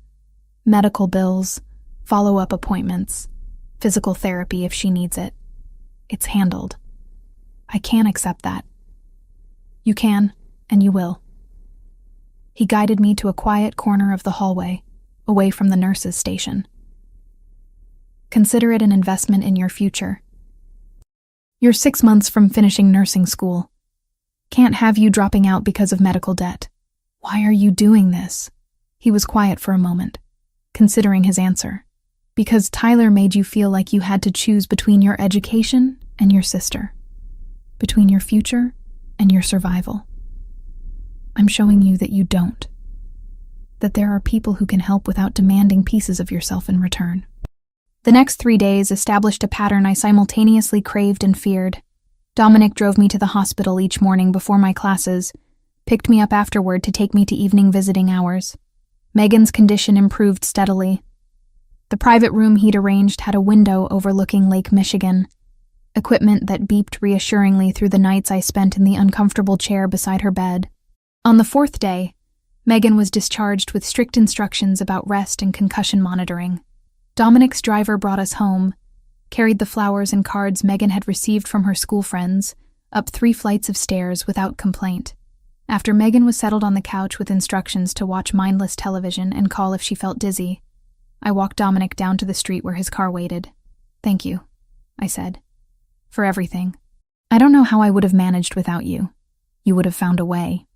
"Medical bills, follow-up appointments, physical therapy if she needs it. It's handled. I can't accept that." "You can, and you will." He guided me to a quiet corner of the hallway, away from the nurses' station. "Consider it an investment in your future. You're 6 months from finishing nursing school. Can't have you dropping out because of medical debt. Why are you doing this? He was quiet for a moment, considering his answer. Because Tyler made you feel like you had to choose between your education and your sister. Between your future and your survival. I'm showing you that you don't. That there are people who can help without demanding pieces of yourself in return. The next 3 days established a pattern I simultaneously craved and feared. Dominic drove me to the hospital each morning before my classes, picked me up afterward to take me to evening visiting hours. Megan's condition improved steadily. The private room he'd arranged had a window overlooking Lake Michigan, equipment that beeped reassuringly through the nights I spent in the uncomfortable chair beside her bed. On the 4th day, Megan was discharged with strict instructions about rest and concussion monitoring. Dominic's driver brought us home, carried the flowers and cards Megan had received from her school friends, up 3 flights of stairs without complaint. After Megan was settled on the couch with instructions to watch mindless television and call if she felt dizzy, I walked Dominic down to the street where his car waited. "Thank you," I said, "for everything. I don't know how I would have managed without you. You would have found a way.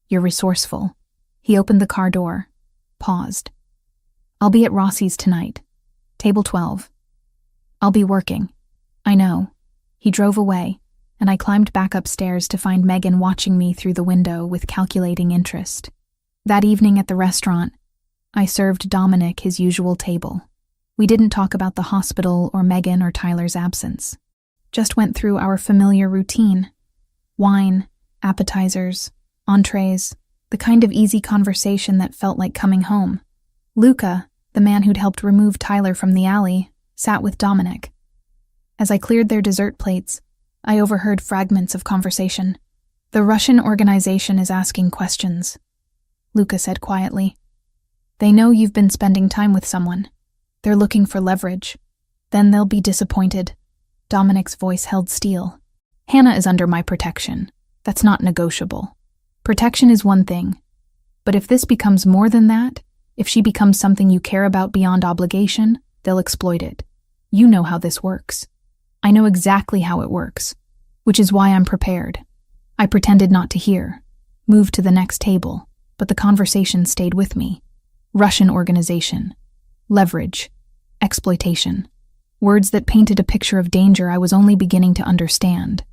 You're resourceful." He opened the car door, paused. "I'll be at Rossi's tonight. Table 12. I'll be working." "I know." He drove away, and I climbed back upstairs to find Megan watching me through the window with calculating interest. That evening at the restaurant, I served Dominic his usual table. We didn't talk about the hospital or Megan or Tyler's absence. Just went through our familiar routine. Wine, appetizers, entrees, the kind of easy conversation that felt like coming home. Luca, the man who'd helped remove Tyler from the alley, sat with Dominic. As I cleared their dessert plates, I overheard fragments of conversation. "The Russian organization is asking questions," Luca said quietly. "They know you've been spending time with someone. They're looking for leverage. Then they'll be disappointed." Dominic's voice held steel. "Hannah is under my protection. That's not negotiable. Protection is one thing. But if this becomes more than that, if she becomes something you care about beyond obligation, they'll exploit it. You know how this works. I know exactly how it works, which is why I'm prepared." I pretended not to hear, moved to the next table, but the conversation stayed with me. Russian organization, leverage, exploitation. Words that painted a picture of danger I was only beginning to understand.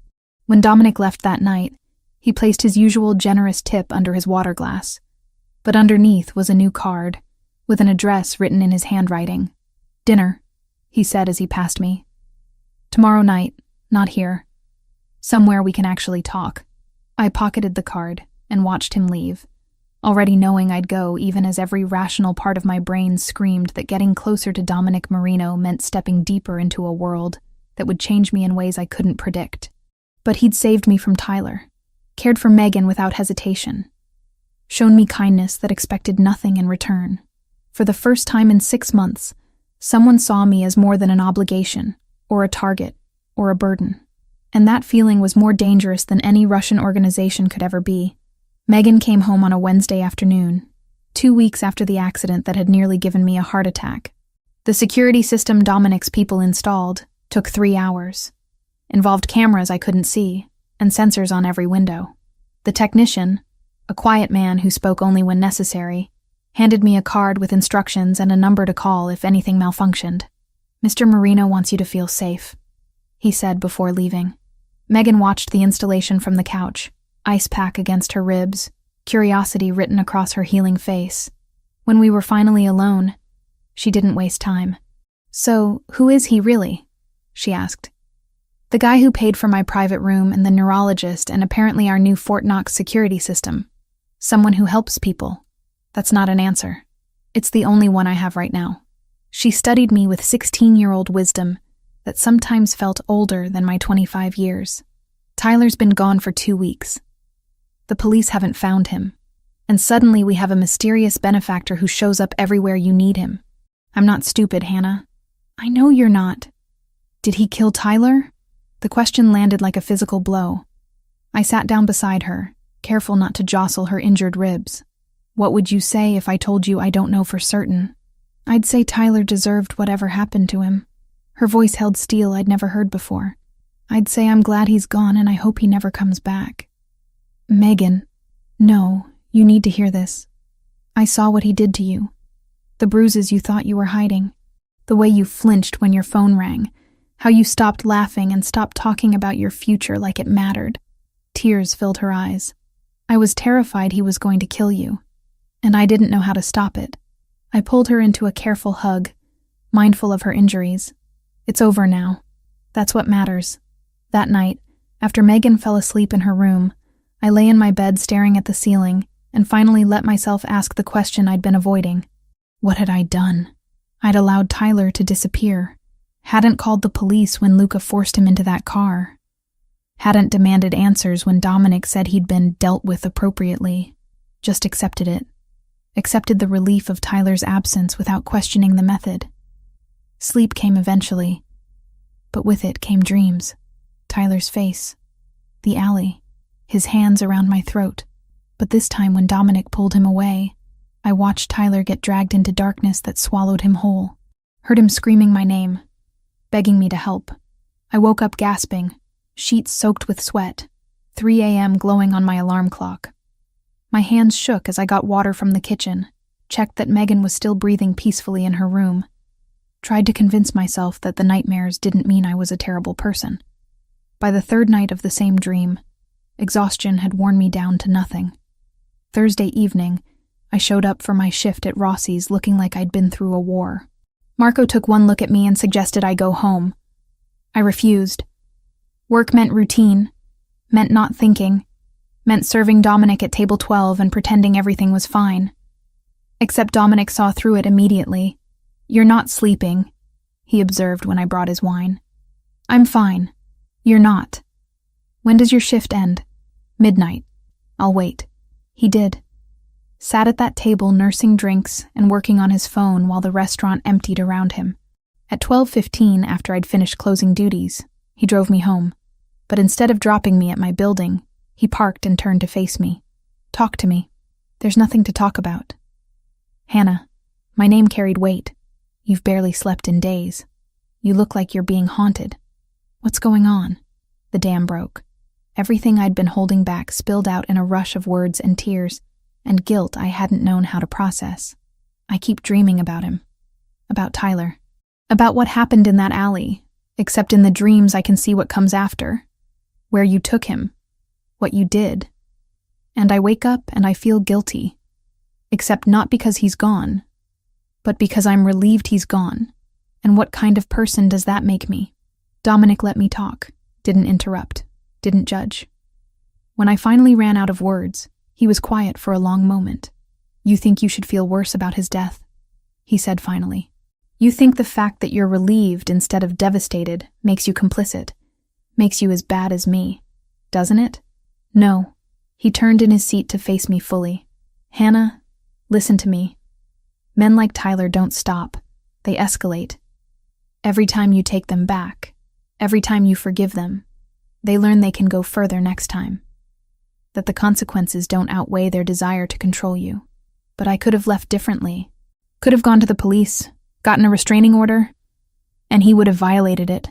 When Dominic left that night, he placed his usual generous tip under his water glass, but underneath was a new card, with an address written in his handwriting. "Dinner," he said as he passed me. "Tomorrow night, not here. Somewhere we can actually talk." I pocketed the card and watched him leave, already knowing I'd go even as every rational part of my brain screamed that getting closer to Dominic Marino meant stepping deeper into a world that would change me in ways I couldn't predict. But he'd saved me from Tyler, cared for Megan without hesitation, shown me kindness that expected nothing in return. For the first time in 6 months, someone saw me as more than an obligation, or a target, or a burden. And that feeling was more dangerous than any Russian organization could ever be. Megan came home on a Wednesday afternoon, 2 weeks after the accident that had nearly given me a heart attack. The security system Dominic's people installed took 3 hours, involved cameras I couldn't see, and sensors on every window. The technician, a quiet man who spoke only when necessary, handed me a card with instructions and a number to call if anything malfunctioned. "Mr. Marino wants you to feel safe," he said before leaving. Megan watched the installation from the couch, ice pack against her ribs, curiosity written across her healing face. When we were finally alone, she didn't waste time. "So, who is he really?" she asked. "The guy who paid for my private room and the neurologist and apparently our new Fort Knox security system. Someone who helps people. That's not an answer. It's the only one I have right now." She studied me with 16-year-old wisdom that sometimes felt older than my 25 years. "Tyler's been gone for 2 weeks. The police haven't found him. And suddenly we have a mysterious benefactor who shows up everywhere you need him. I'm not stupid, Hannah." "I know you're not." "Did he kill Tyler?" The question landed like a physical blow. I sat down beside her, careful not to jostle her injured ribs. "What would you say if I told you I don't know for certain?" "I'd say Tyler deserved whatever happened to him." Her voice held steel I'd never heard before. "I'd say I'm glad he's gone and I hope he never comes back." "Megan, no, You need to hear this. I saw what he did to you. The bruises you thought you were hiding. The way you flinched when your phone rang. How you stopped laughing and stopped talking about your future like it mattered. Tears filled her eyes. I was terrified he was going to kill you, and I didn't know how to stop it. I pulled her into a careful hug, mindful of her injuries. It's over now. That's what matters. That night, after Megan fell asleep in her room, I lay in my bed staring at the ceiling and finally let myself ask the question I'd been avoiding. What had I done? I'd allowed Tyler to disappear. Hadn't called the police when Luca forced him into that car. Hadn't demanded answers when Dominic said he'd been dealt with appropriately. Just accepted it. Accepted the relief of Tyler's absence without questioning the method. Sleep came eventually, but with it came dreams. Tyler's face. The alley. His hands around my throat. But this time when Dominic pulled him away, I watched Tyler get dragged into darkness that swallowed him whole. Heard him screaming my name, begging me to help. I woke up gasping, sheets soaked with sweat, 3 a.m. glowing on my alarm clock. My hands shook as I got water from the kitchen, checked that Megan was still breathing peacefully in her room. Tried to convince myself that the nightmares didn't mean I was a terrible person. By the third night of the same dream, exhaustion had worn me down to nothing. Thursday evening, I showed up for my shift at Rossi's looking like I'd been through a war. Marco took one look at me and suggested I go home. I refused. Work meant routine, meant not thinking, meant serving Dominic at table 12 and pretending everything was fine. Except Dominic saw through it immediately. "You're not sleeping," he observed when I brought his wine. "I'm fine. You're not. When does your shift end?" "Midnight. I'll wait." He did. Sat at that table nursing drinks and working on his phone while the restaurant emptied around him. At 12:15, after I'd finished closing duties, he drove me home. But instead of dropping me at my building, he parked and turned to face me. "Talk to me. There's nothing to talk about." "Hannah, my name carried weight. You've barely slept in days. You look like you're being haunted. What's going on?" The dam broke. Everything I'd been holding back spilled out in a rush of words and tears, and guilt I hadn't known how to process. I keep dreaming about him. About Tyler. About what happened in that alley, except in the dreams I can see what comes after. Where you took him. What you did. And I wake up and I feel guilty. Except not because he's gone, but because I'm relieved he's gone. And what kind of person does that make me? Dominic let me talk, didn't interrupt, didn't judge. When I finally ran out of words, he was quiet for a long moment. "You think you should feel worse about his death?" he said finally. "You think the fact that you're relieved instead of devastated makes you complicit, makes you as bad as me, doesn't it?" "No." He turned in his seat to face me fully. "Hannah, listen to me. Men like Tyler don't stop. They escalate. Every time you take them back, every time you forgive them, they learn they can go further next time. That the consequences don't outweigh their desire to control you. But I could have left differently. Could have gone to the police, gotten a restraining order, and he would have violated it.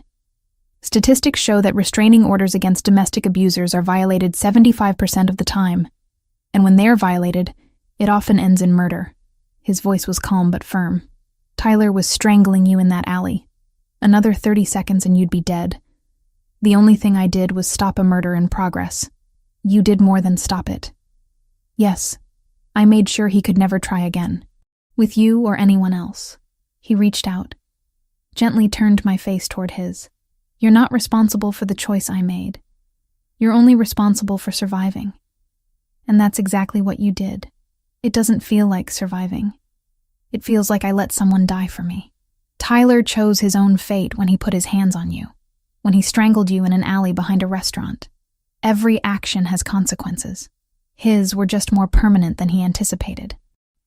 Statistics show that restraining orders against domestic abusers are violated 75% of the time, and when they're violated, it often ends in murder." His voice was calm but firm. "Tyler was strangling you in that alley. Another 30 seconds and you'd be dead. The only thing I did was stop a murder in progress. You did more than stop it. Yes, I made sure he could never try again. With you or anyone else." He reached out, gently turned my face toward his. "You're not responsible for the choice I made. You're only responsible for surviving. And that's exactly what you did. It doesn't feel like surviving. It feels like I let someone die for me. Tyler chose his own fate when he put his hands on you, when he strangled you in an alley behind a restaurant. Every action has consequences. His were just more permanent than he anticipated."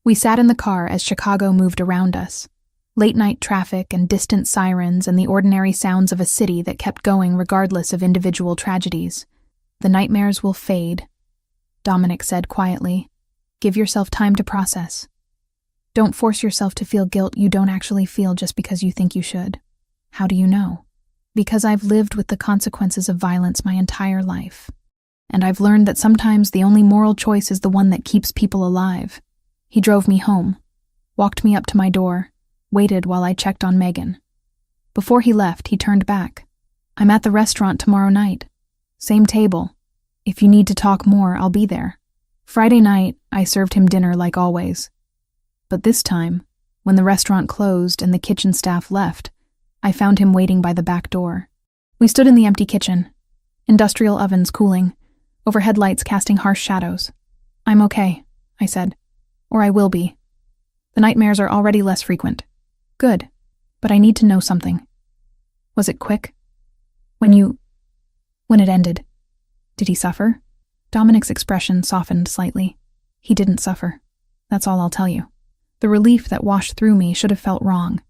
We sat in the car as Chicago moved around us. Late-night traffic and distant sirens and the ordinary sounds of a city that kept going regardless of individual tragedies. "The nightmares will fade," Dominic said quietly. "Give yourself time to process. Don't force yourself to feel guilt you don't actually feel just because you think you should." "How do you know?" "Because I've lived with the consequences of violence my entire life. And I've learned that sometimes the only moral choice is the one that keeps people alive. He drove me home, walked me up to my door, waited while I checked on Megan. Before he left, he turned back. I'm at the restaurant tomorrow night. Same table. If you need to talk more, I'll be there. Friday night, I served him dinner like always. But this time, when the restaurant closed and the kitchen staff left, I found him waiting by the back door. We stood in the empty kitchen, industrial ovens cooling, overhead lights casting harsh shadows. I'm okay, I said. Or I will be. The nightmares are already less frequent. Good. But I need to know something. Was it quick? When it ended, did he suffer? Dominic's expression softened slightly. He didn't suffer. That's all I'll tell you. The relief that washed through me should have felt wrong.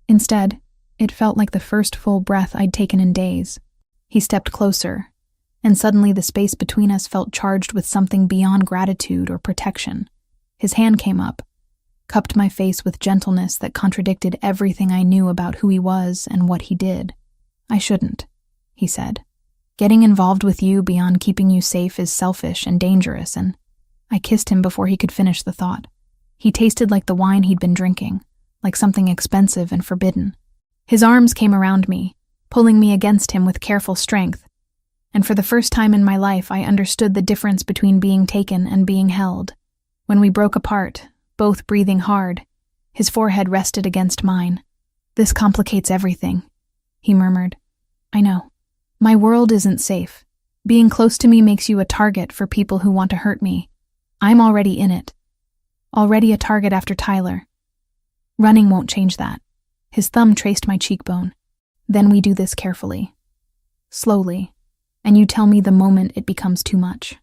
Instead, it felt like the first full breath I'd taken in days. He stepped closer, and suddenly the space between us felt charged with something beyond gratitude or protection. His hand came up, cupped my face with gentleness that contradicted everything I knew about who he was and what he did. I shouldn't, he said. Getting involved with you beyond keeping you safe is selfish and dangerous, and I kissed him before he could finish the thought. He tasted like the wine he'd been drinking, like something expensive and forbidden. His arms came around me, pulling me against him with careful strength, and for the first time in my life I understood the difference between being taken and being held. When we broke apart, both breathing hard, his forehead rested against mine. This complicates everything, he murmured. I know. My world isn't safe. Being close to me makes you a target for people who want to hurt me. I'm already in it. Already a target after Tyler. Running won't change that. His thumb traced my cheekbone. Then we do this carefully. Slowly. And you tell me the moment it becomes too much.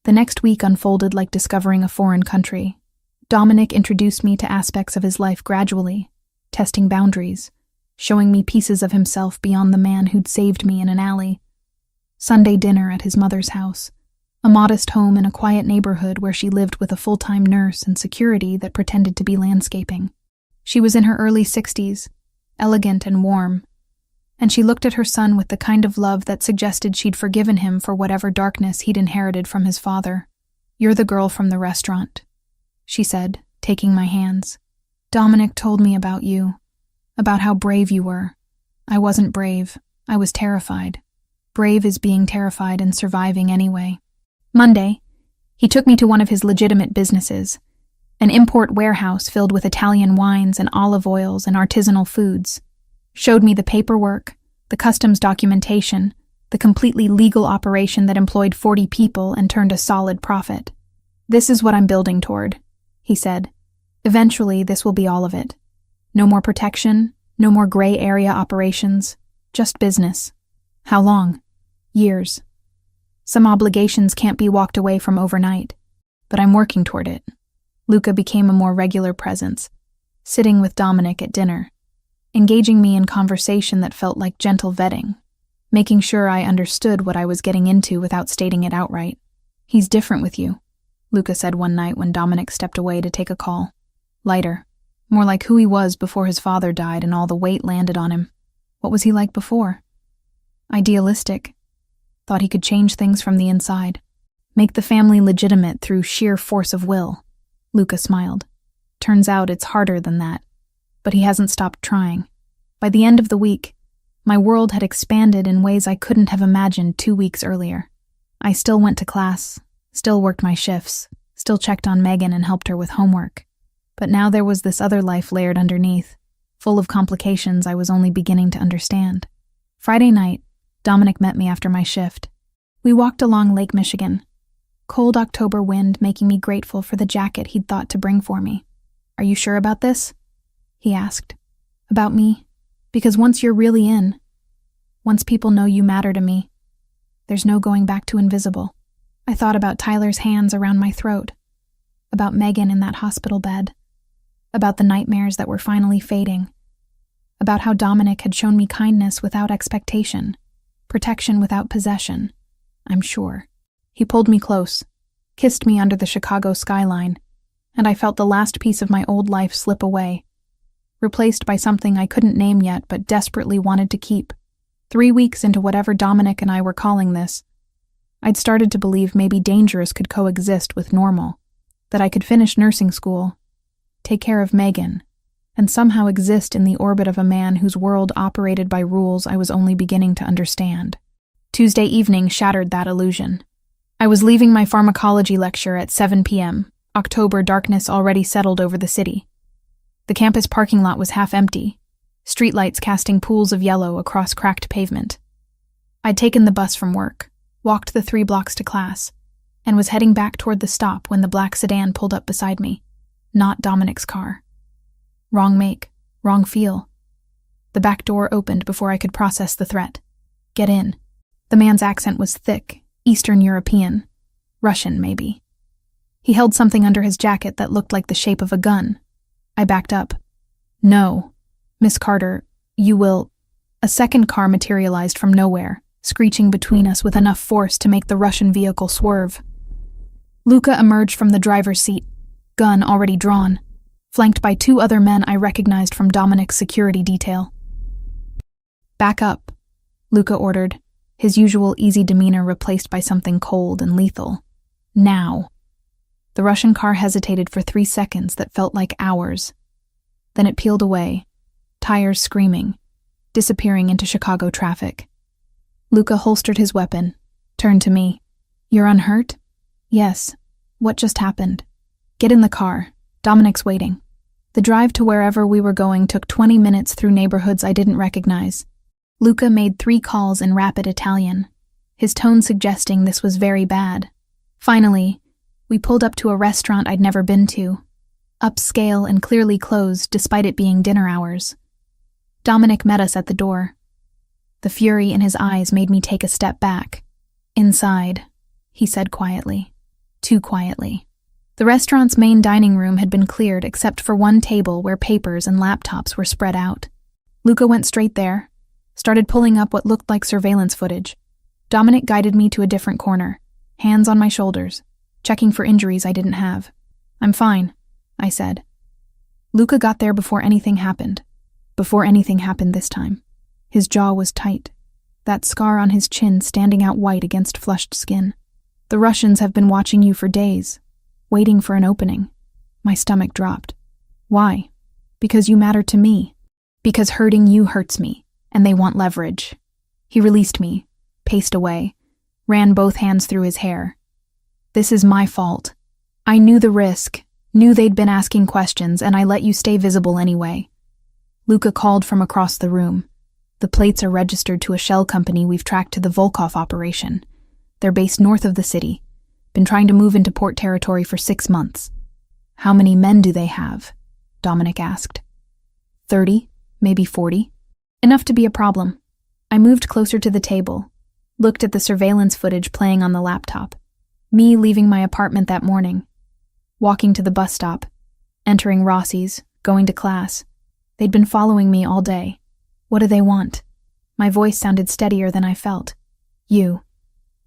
The next week unfolded like discovering a foreign country. Dominic introduced me to aspects of his life gradually, testing boundaries, showing me pieces of himself beyond the man who'd saved me in an alley. Sunday dinner at his mother's house, a modest home in a quiet neighborhood where she lived with a full-time nurse and security that pretended to be landscaping. She was in her early 60s, elegant and warm, and she looked at her son with the kind of love that suggested she'd forgiven him for whatever darkness he'd inherited from his father. You're the girl from the restaurant, she said, taking my hands. Dominic told me about you, about how brave you were. I wasn't brave. I was terrified. Brave is being terrified and surviving anyway. Monday, he took me to one of his legitimate businesses, an import warehouse filled with Italian wines and olive oils and artisanal foods. Showed me the paperwork, the customs documentation, the completely legal operation that employed 40 people and turned a solid profit. This is what I'm building toward, he said. Eventually, this will be all of it. No more protection, no more gray area operations, just business. How long? Years. Some obligations can't be walked away from overnight, but I'm working toward it. Luca became a more regular presence, sitting with Dominic at dinner, engaging me in conversation that felt like gentle vetting, making sure I understood what I was getting into without stating it outright. He's different with you, Luca said one night when Dominic stepped away to take a call. Lighter, more like who he was before his father died and all the weight landed on him. What was he like before? Idealistic. Thought he could change things from the inside. Make the family legitimate through sheer force of will. Luca smiled. Turns out it's harder than that. But he hasn't stopped trying. By the end of the week, my world had expanded in ways I couldn't have imagined 2 weeks earlier. I still went to class, still worked my shifts, still checked on Megan and helped her with homework. But now there was this other life layered underneath, full of complications I was only beginning to understand. Friday night, Dominic met me after my shift. We walked along Lake Michigan, cold October wind making me grateful for the jacket he'd thought to bring for me. Are you sure about this? He asked. About me? Because once you're really in, once people know you matter to me, there's no going back to invisible. I thought about Tyler's hands around my throat, about Megan in that hospital bed, about the nightmares that were finally fading, about how Dominic had shown me kindness without expectation, protection without possession, I'm sure. He pulled me close, kissed me under the Chicago skyline, and I felt the last piece of my old life slip away, replaced by something I couldn't name yet but desperately wanted to keep. 3 weeks into whatever Dominic and I were calling this, I'd started to believe maybe dangerous could coexist with normal, that I could finish nursing school, take care of Megan, and somehow exist in the orbit of a man whose world operated by rules I was only beginning to understand. Tuesday evening shattered that illusion. I was leaving my pharmacology lecture at 7 p.m. October darkness already settled over the city. The campus parking lot was half empty, streetlights casting pools of yellow across cracked pavement. I'd taken the bus from work, walked the 3 blocks to class, and was heading back toward the stop when the black sedan pulled up beside me. Not Dominic's car. Wrong make, wrong feel. The back door opened before I could process the threat. Get in. The man's accent was thick, Eastern European. Russian, maybe. He held something under his jacket that looked like the shape of a gun. I backed up. No. Miss Carter, you will... A second car materialized from nowhere, screeching between us with enough force to make the Russian vehicle swerve. Luca emerged from the driver's seat, gun already drawn, flanked by 2 other men I recognized from Dominic's security detail. Back up, Luca ordered, his usual easy demeanor replaced by something cold and lethal. Now. The Russian car hesitated for 3 seconds that felt like hours. Then it peeled away, tires screaming, disappearing into Chicago traffic. Luca holstered his weapon, turned to me. You're unhurt? Yes. What just happened? Get in the car. Dominic's waiting. The drive to wherever we were going took 20 minutes through neighborhoods I didn't recognize. Luca made 3 calls in rapid Italian, his tone suggesting this was very bad. Finally, we pulled up to a restaurant I'd never been to, upscale and clearly closed despite it being dinner hours. Dominic met us at the door. The fury in his eyes made me take a step back. Inside, he said quietly. Too quietly. The restaurant's main dining room had been cleared except for one table where papers and laptops were spread out. Luca went straight there, started pulling up what looked like surveillance footage. Dominic guided me to a different corner, hands on my shoulders, checking for injuries I didn't have. I'm fine, I said. Luca got there before anything happened. Before anything happened this time. His jaw was tight, that scar on his chin standing out white against flushed skin. The Russians have been watching you for days, waiting for an opening. My stomach dropped. Why? Because you matter to me. Because hurting you hurts me, and they want leverage. He released me, paced away, ran both hands through his hair. This is my fault. I knew the risk, knew they'd been asking questions, and I let you stay visible anyway. Luca called from across the room. The plates are registered to a shell company we've tracked to the Volkov operation. They're based north of the city. Been trying to move into port territory for 6 months. How many men do they have? Dominic asked. 30, maybe 40. Enough to be a problem. I moved closer to the table, looked at the surveillance footage playing on the laptop. Me leaving my apartment that morning, walking to the bus stop, entering Rossi's, going to class. They'd been following me all day. What do they want? My voice sounded steadier than I felt. You,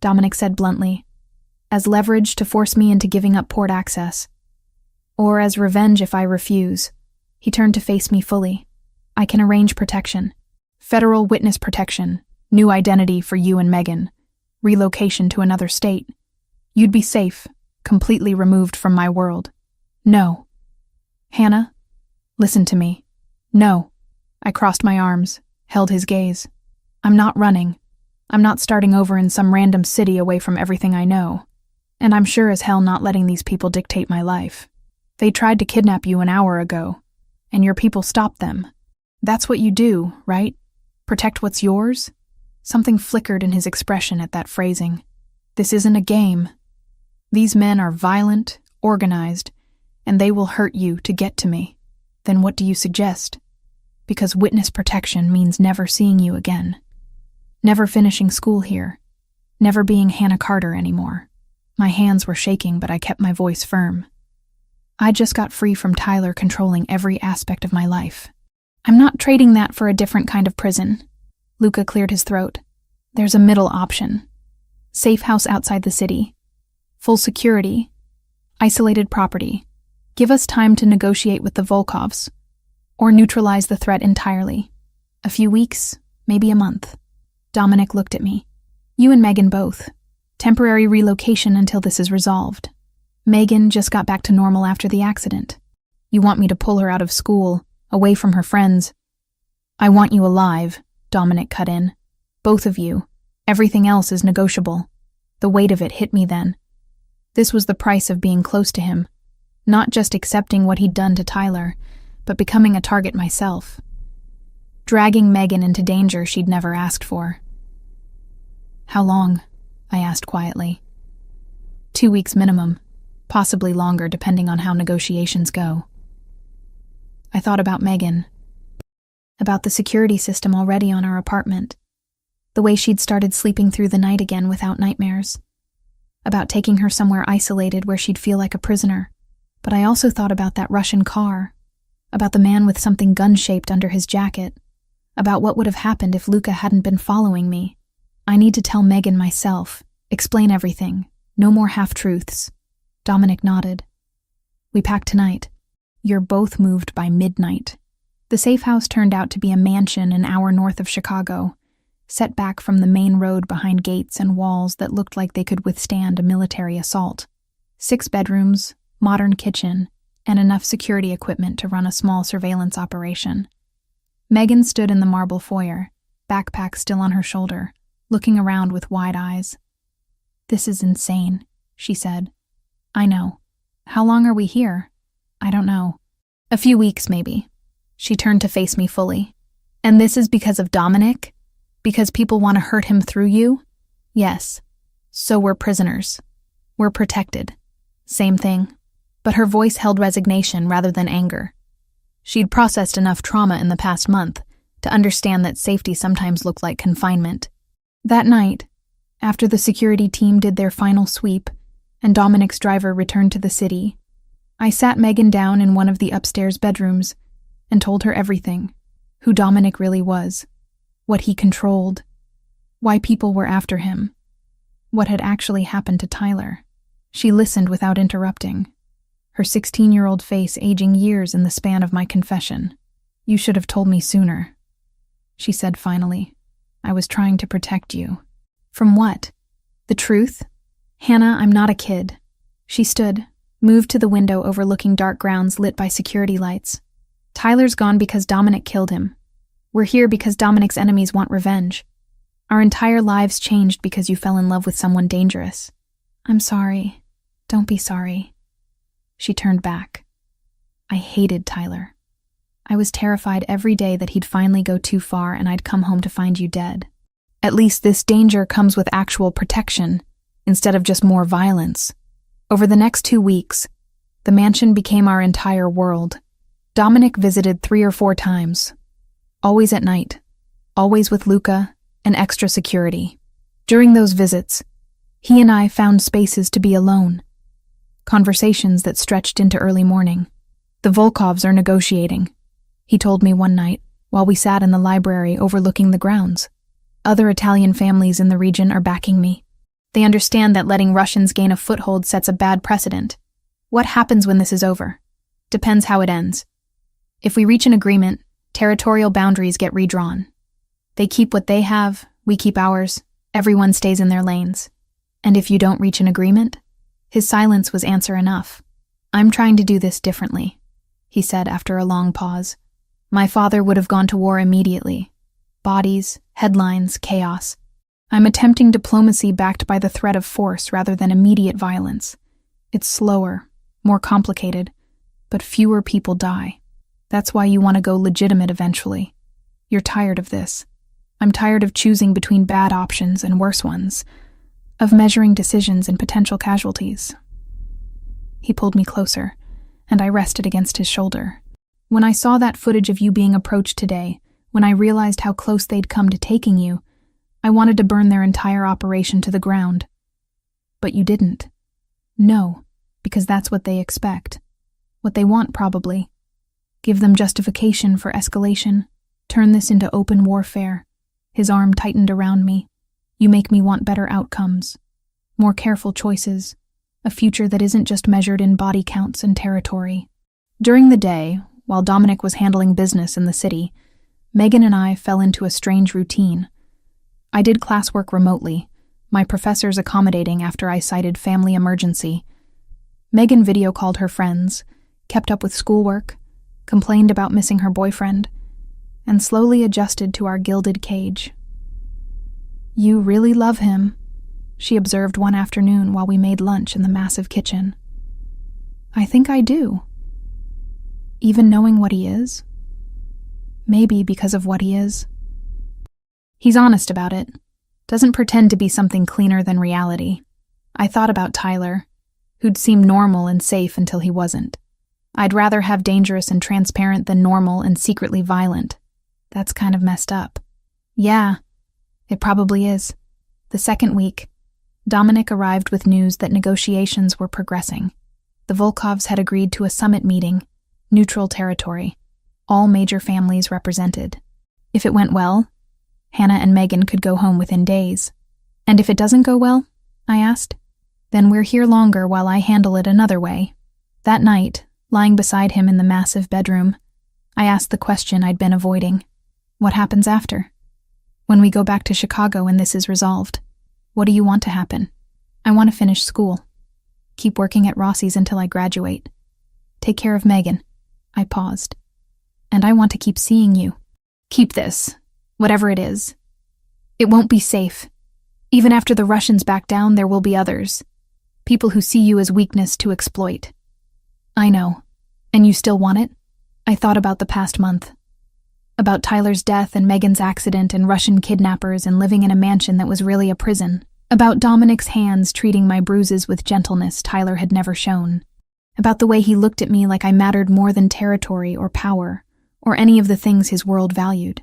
Dominic said bluntly, as leverage to force me into giving up port access. Or as revenge if I refuse. He turned to face me fully. I can arrange protection. Federal witness protection. New identity for you and Megan. Relocation to another state. You'd be safe, completely removed from my world. No. Hannah, listen to me. No. I crossed my arms, held his gaze. I'm not running. I'm not starting over in some random city away from everything I know. And I'm sure as hell not letting these people dictate my life. They tried to kidnap you an hour ago, and your people stopped them. That's what you do, right? Protect what's yours? Something flickered in his expression at that phrasing. This isn't a game. These men are violent, organized, and they will hurt you to get to me. Then what do you suggest? Because witness protection means never seeing you again. Never finishing school here. Never being Hannah Carter anymore. My hands were shaking, but I kept my voice firm. I just got free from Tyler controlling every aspect of my life. I'm not trading that for a different kind of prison. Luca cleared his throat. There's a middle option. Safe house outside the city. Full security. Isolated property. Give us time to negotiate with the Volkovs. Or neutralize the threat entirely. A few weeks, maybe a month. Dominic looked at me. You and Megan both. Temporary relocation until this is resolved. Megan just got back to normal after the accident. You want me to pull her out of school, away from her friends. I want you alive, Dominic cut in. Both of you. Everything else is negotiable. The weight of it hit me then. This was the price of being close to him. Not just accepting what he'd done to Tyler, but becoming a target myself. Dragging Megan into danger she'd never asked for. How long? I asked quietly. 2 weeks minimum, possibly longer depending on how negotiations go. I thought about Megan, about the security system already on our apartment, the way she'd started sleeping through the night again without nightmares, about taking her somewhere isolated where she'd feel like a prisoner. But I also thought about that Russian car, about the man with something gun-shaped under his jacket, about what would have happened if Luca hadn't been following me. I need to tell Megan myself, explain everything, no more half-truths. Dominic nodded. We packed tonight. You're both moved by midnight. The safe house turned out to be a mansion an hour north of Chicago, set back from the main road behind gates and walls that looked like they could withstand a military assault. 6 bedrooms, modern kitchen, and enough security equipment to run a small surveillance operation. Megan stood in the marble foyer, backpack still on her shoulder, looking around with wide eyes. This is insane, she said. I know. How long are we here? I don't know. A few weeks, maybe. She turned to face me fully. And this is because of Dominic? Because people want to hurt him through you? Yes. So we're prisoners. We're protected. Same thing. But her voice held resignation rather than anger. She'd processed enough trauma in the past month to understand that safety sometimes looked like confinement. That night, after the security team did their final sweep and Dominic's driver returned to the city, I sat Megan down in one of the upstairs bedrooms and told her everything, who Dominic really was, what he controlled, why people were after him, what had actually happened to Tyler. She listened without interrupting, her 16-year-old face aging years in the span of my confession. You should have told me sooner, she said finally. I was trying to protect you. From what? The truth? Hannah, I'm not a kid. She stood, moved to the window overlooking dark grounds lit by security lights. Tyler's gone because Dominic killed him. We're here because Dominic's enemies want revenge. Our entire lives changed because you fell in love with someone dangerous. I'm sorry. Don't be sorry. She turned back. I hated Tyler. I was terrified every day that he'd finally go too far and I'd come home to find you dead. At least this danger comes with actual protection, instead of just more violence. Over the next 2 weeks, the mansion became our entire world. Dominic visited 3 or 4 times. Always at night. Always with Luca and extra security. During those visits, he and I found spaces to be alone. Conversations that stretched into early morning. The Volkovs are negotiating, he told me one night while we sat in the library overlooking the grounds. Other Italian families in the region are backing me. They understand that letting Russians gain a foothold sets a bad precedent. What happens when this is over? Depends how it ends. If we reach an agreement, territorial boundaries get redrawn. They keep what they have, we keep ours, everyone stays in their lanes. And if you don't reach an agreement? His silence was answer enough. I'm trying to do this differently, he said after a long pause. My father would have gone to war immediately. Bodies, headlines, chaos. I'm attempting diplomacy backed by the threat of force rather than immediate violence. It's slower, more complicated, but fewer people die. That's why you want to go legitimate eventually. You're tired of this. I'm tired of choosing between bad options and worse ones, of measuring decisions and potential casualties. He pulled me closer, and I rested against his shoulder. When I saw that footage of you being approached today, when I realized how close they'd come to taking you, I wanted to burn their entire operation to the ground. But you didn't. No, because that's what they expect. What they want, probably. Give them justification for escalation. Turn this into open warfare. His arm tightened around me. You make me want better outcomes. More careful choices. A future that isn't just measured in body counts and territory. During the day, while Dominic was handling business in the city, Megan and I fell into a strange routine. I did classwork remotely, my professors accommodating after I cited family emergency. Megan video called her friends, kept up with schoolwork, complained about missing her boyfriend, and slowly adjusted to our gilded cage. "You really love him," she observed one afternoon while we made lunch in the massive kitchen. "I think I do. Even knowing what he is? Maybe because of what he is. He's honest about it. Doesn't pretend to be something cleaner than reality. I thought about Tyler, who'd seem normal and safe until he wasn't. I'd rather have dangerous and transparent than normal and secretly violent. That's kind of messed up." "Yeah, it probably is." The second week, Dominic arrived with news that negotiations were progressing. The Volkovs had agreed to a summit meeting, neutral territory, all major families represented. If it went well, Hannah and Megan could go home within days. "And if it doesn't go well?" I asked. "Then we're here longer while I handle it another way." That night, lying beside him in the massive bedroom, I asked the question I'd been avoiding. "What happens after? When we go back to Chicago and this is resolved, what do you want to happen?" "I want to finish school. Keep working at Rossi's until I graduate. Take care of Megan." I paused. "And I want to keep seeing you. Keep this, whatever it is. It won't be safe. Even after the Russians back down, there will be others. People who see you as weakness to exploit." "I know. And you still want it?" I thought about the past month. About Tyler's death and Megan's accident and Russian kidnappers and living in a mansion that was really a prison. About Dominic's hands treating my bruises with gentleness Tyler had never shown. About the way he looked at me like I mattered more than territory or power, or any of the things his world valued.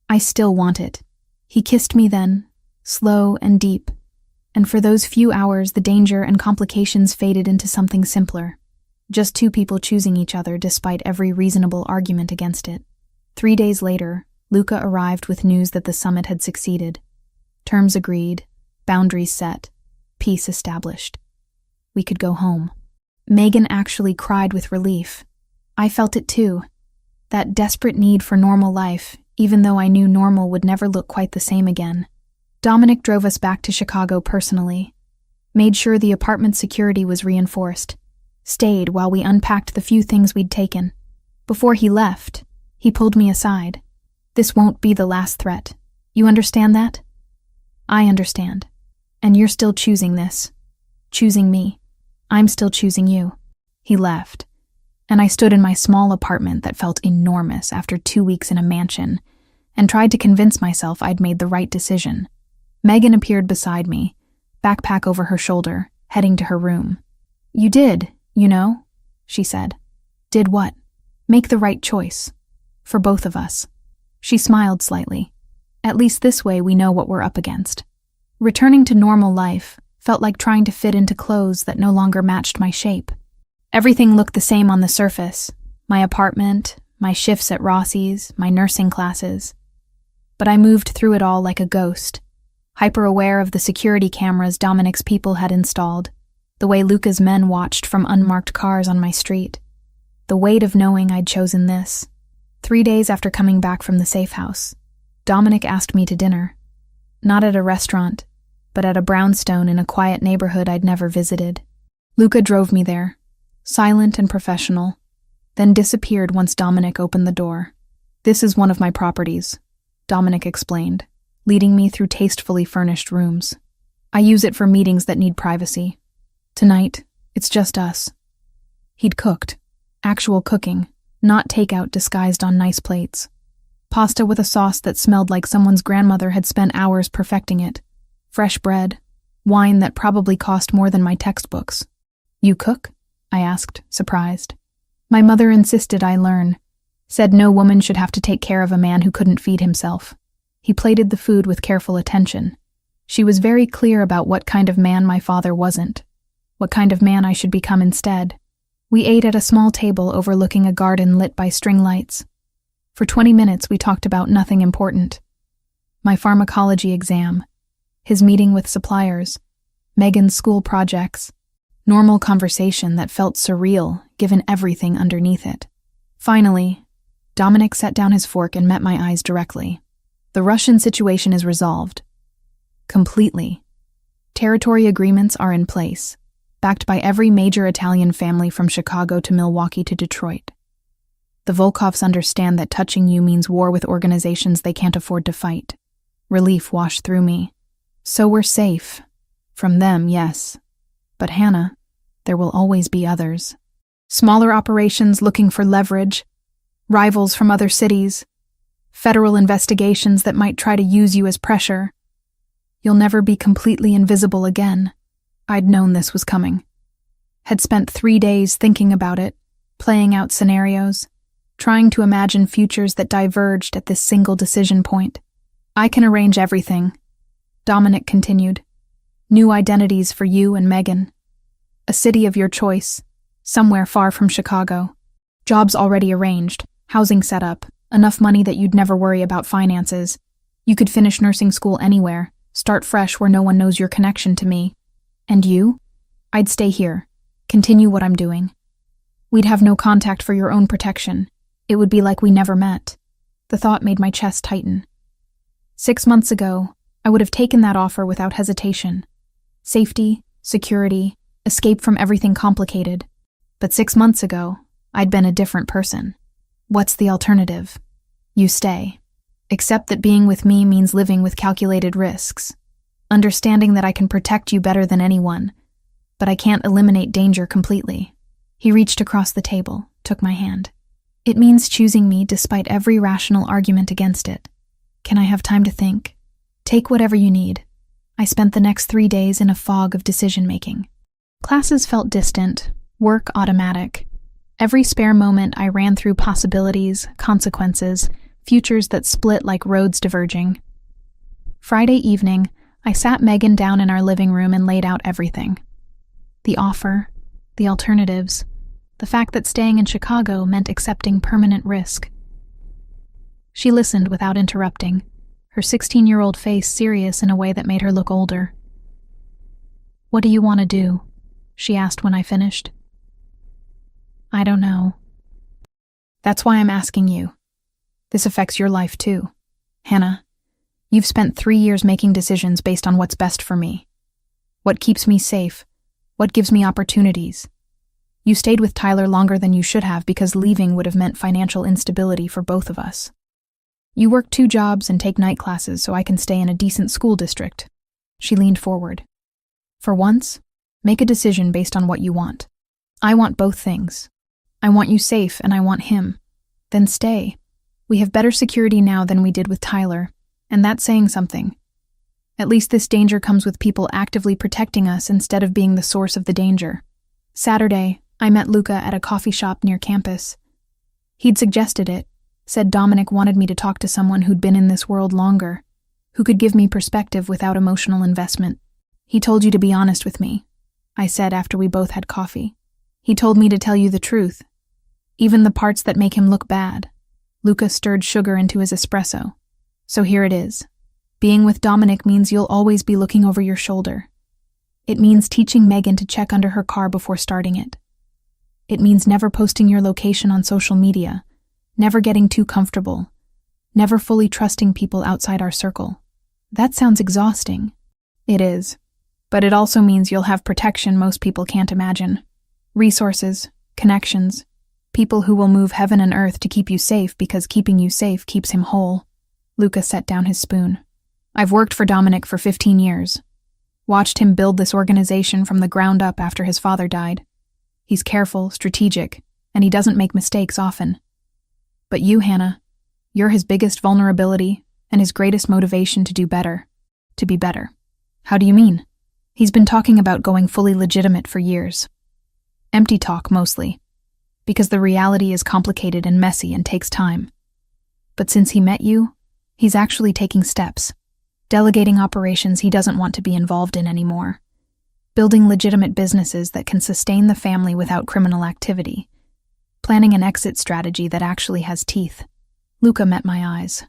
I still want it. He kissed me then, slow and deep, and for those few hours the danger and complications faded into something simpler. Just two people choosing each other despite every reasonable argument against it. 3 days later, Luca arrived with news that the summit had succeeded. Terms agreed, boundaries set, peace established. We could go home. Megan actually cried with relief. I felt it too. That desperate need for normal life, even though I knew normal would never look quite the same again. Dominic drove us back to Chicago personally, made sure the apartment security was reinforced, stayed while we unpacked the few things we'd taken. Before he left, he pulled me aside. "This won't be the last threat. You understand that?" "I understand. And you're still choosing this. Choosing me. I'm still choosing you." He left, and I stood in my small apartment that felt enormous after 2 weeks in a mansion, and tried to convince myself I'd made the right decision. Megan appeared beside me, backpack over her shoulder, heading to her room. "You did, you know," she said. "Did what?" "Make the right choice. For both of us." She smiled slightly. "At least this way we know what we're up against." Returning to normal life felt like trying to fit into clothes that no longer matched my shape. Everything looked the same on the surface. My apartment, my shifts at Rossi's, my nursing classes. But I moved through it all like a ghost, hyper-aware of the security cameras Dominic's people had installed, the way Luca's men watched from unmarked cars on my street. The weight of knowing I'd chosen this. 3 days after coming back from the safe house, Dominic asked me to dinner. Not at a restaurant, but at a brownstone in a quiet neighborhood I'd never visited. Luca drove me there, silent and professional, then disappeared once Dominic opened the door. "This is one of my properties," Dominic explained, leading me through tastefully furnished rooms. "I use it for meetings that need privacy. Tonight, it's just us." He'd cooked. Actual cooking, not takeout disguised on nice plates. Pasta with a sauce that smelled like someone's grandmother had spent hours perfecting it. Fresh bread, wine that probably cost more than my textbooks. "You cook?" I asked, surprised. "My mother insisted I learn. Said no woman should have to take care of a man who couldn't feed himself." He plated the food with careful attention. She was very clear about what kind of man my father wasn't, what kind of man I should become instead. We ate at a small table overlooking a garden lit by string lights. For 20 minutes we talked about nothing important. My pharmacology exam, his meeting with suppliers, Megan's school projects, normal conversation that felt surreal given everything underneath it. Finally, Dominic set down his fork and met my eyes directly. "The Russian situation is resolved. Completely. Territory agreements are in place, backed by every major Italian family from Chicago to Milwaukee to Detroit. The Volkovs understand that touching you means war with organizations they can't afford to fight. Relief washed through me. So we're safe. From them, yes. But Hannah, there will always be others. Smaller operations looking for leverage, rivals from other cities, federal investigations that might try to use you as pressure. You'll never be completely invisible again. I'd known this was coming. Had spent 3 days thinking about it, playing out scenarios, trying to imagine futures that diverged at this single decision point. I can arrange everything, Dominic continued. New identities for you and Megan. A city of your choice, somewhere far from Chicago. Jobs already arranged, housing set up, enough money that you'd never worry about finances. You could finish nursing school anywhere, start fresh where no one knows your connection to me. And you? I'd stay here, continue what I'm doing. We'd have no contact for your own protection. It would be like we never met. The thought made my chest tighten. 6 months ago, I would have taken that offer without hesitation. Safety, security, escape from everything complicated. But 6 months ago, I'd been a different person. What's the alternative? You stay. Accept that being with me means living with calculated risks. Understanding that I can protect you better than anyone, but I can't eliminate danger completely. He reached across the table, took my hand. It means choosing me despite every rational argument against it. Can I have time to think? Take whatever you need. I spent the next 3 days in a fog of decision-making. Classes felt distant, work automatic. Every spare moment I ran through possibilities, consequences, futures that split like roads diverging. Friday evening, I sat Megan down in our living room and laid out everything. The offer, the alternatives, the fact that staying in Chicago meant accepting permanent risk. She listened without interrupting, her 16-year-old face serious in a way that made her look older. "What do you want to do?" she asked when I finished. "I don't know." "That's why I'm asking you. This affects your life too. Hannah, you've spent 3 years making decisions based on what's best for me. What keeps me safe, what gives me opportunities. You stayed with Tyler longer than you should have because leaving would have meant financial instability for both of us. You work 2 jobs and take night classes so I can stay in a decent school district." She leaned forward. "For once, make a decision based on what you want. I want both things. I want you safe and I want him. Then stay. We have better security now than we did with Tyler, and that's saying something. At least this danger comes with people actively protecting us instead of being the source of the danger." Saturday, I met Luca at a coffee shop near campus. He'd suggested it, said Dominic wanted me to talk to someone who'd been in this world longer, who could give me perspective without emotional investment. "He told you to be honest with me," I said after we both had coffee. "He told me to tell you the truth, even the parts that make him look bad." Luca stirred sugar into his espresso. "So here it is. Being with Dominic means you'll always be looking over your shoulder. It means teaching Megan to check under her car before starting it. It means never posting your location on social media, never getting too comfortable, never fully trusting people outside our circle. That sounds exhausting." "It is. But it also means you'll have protection most people can't imagine. Resources, connections, people who will move heaven and earth to keep you safe because keeping you safe keeps him whole." Luca set down his spoon. "I've worked for Dominic for 15 years. Watched him build this organization from the ground up after his father died. He's careful, strategic, and he doesn't make mistakes often. But you, Hannah, you're his biggest vulnerability and his greatest motivation to do better, to be better." "How do you mean?" "He's been talking about going fully legitimate for years. Empty talk, mostly, because the reality is complicated and messy and takes time. But since he met you, he's actually taking steps, delegating operations he doesn't want to be involved in anymore, building legitimate businesses that can sustain the family without criminal activity, planning an exit strategy that actually has teeth." Luca met my eyes.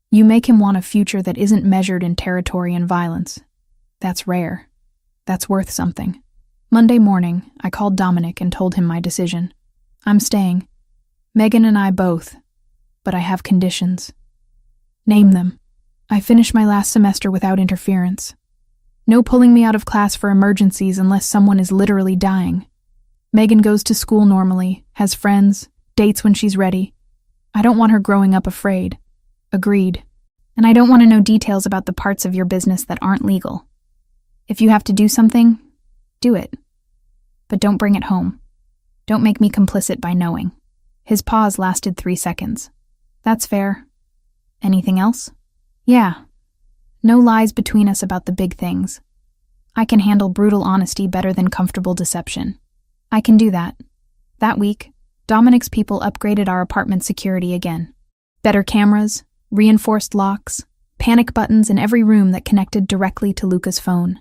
"You make him want a future that isn't measured in territory and violence. That's rare. That's worth something." Monday morning, I called Dominic and told him my decision. "I'm staying. Megan and I both. But I have conditions." "Name them." "I finished my last semester without interference. No pulling me out of class for emergencies unless someone is literally dying. Megan goes to school normally, has friends, dates when she's ready. I don't want her growing up afraid. Agreed. And I don't want to know details about the parts of your business that aren't legal. If you have to do something, do it. But don't bring it home. Don't make me complicit by knowing. His pause lasted 3 seconds. That's fair. Anything else? Yeah. No lies between us about the big things. I can handle brutal honesty better than comfortable deception. I can do that. That week, Dominic's people upgraded our apartment security again. Better cameras, reinforced locks, panic buttons in every room that connected directly to Luca's phone.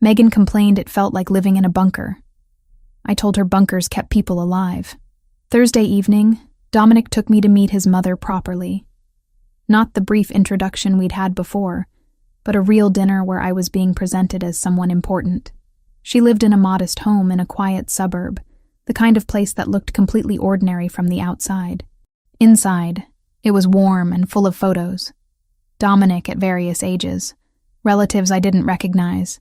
Megan complained it felt like living in a bunker. I told her bunkers kept people alive. Thursday evening, Dominic took me to meet his mother properly. Not the brief introduction we'd had before, but a real dinner where I was being presented as someone important. She lived in a modest home in a quiet suburb, the kind of place that looked completely ordinary from the outside. Inside, it was warm and full of photos. Dominic at various ages, relatives I didn't recognize,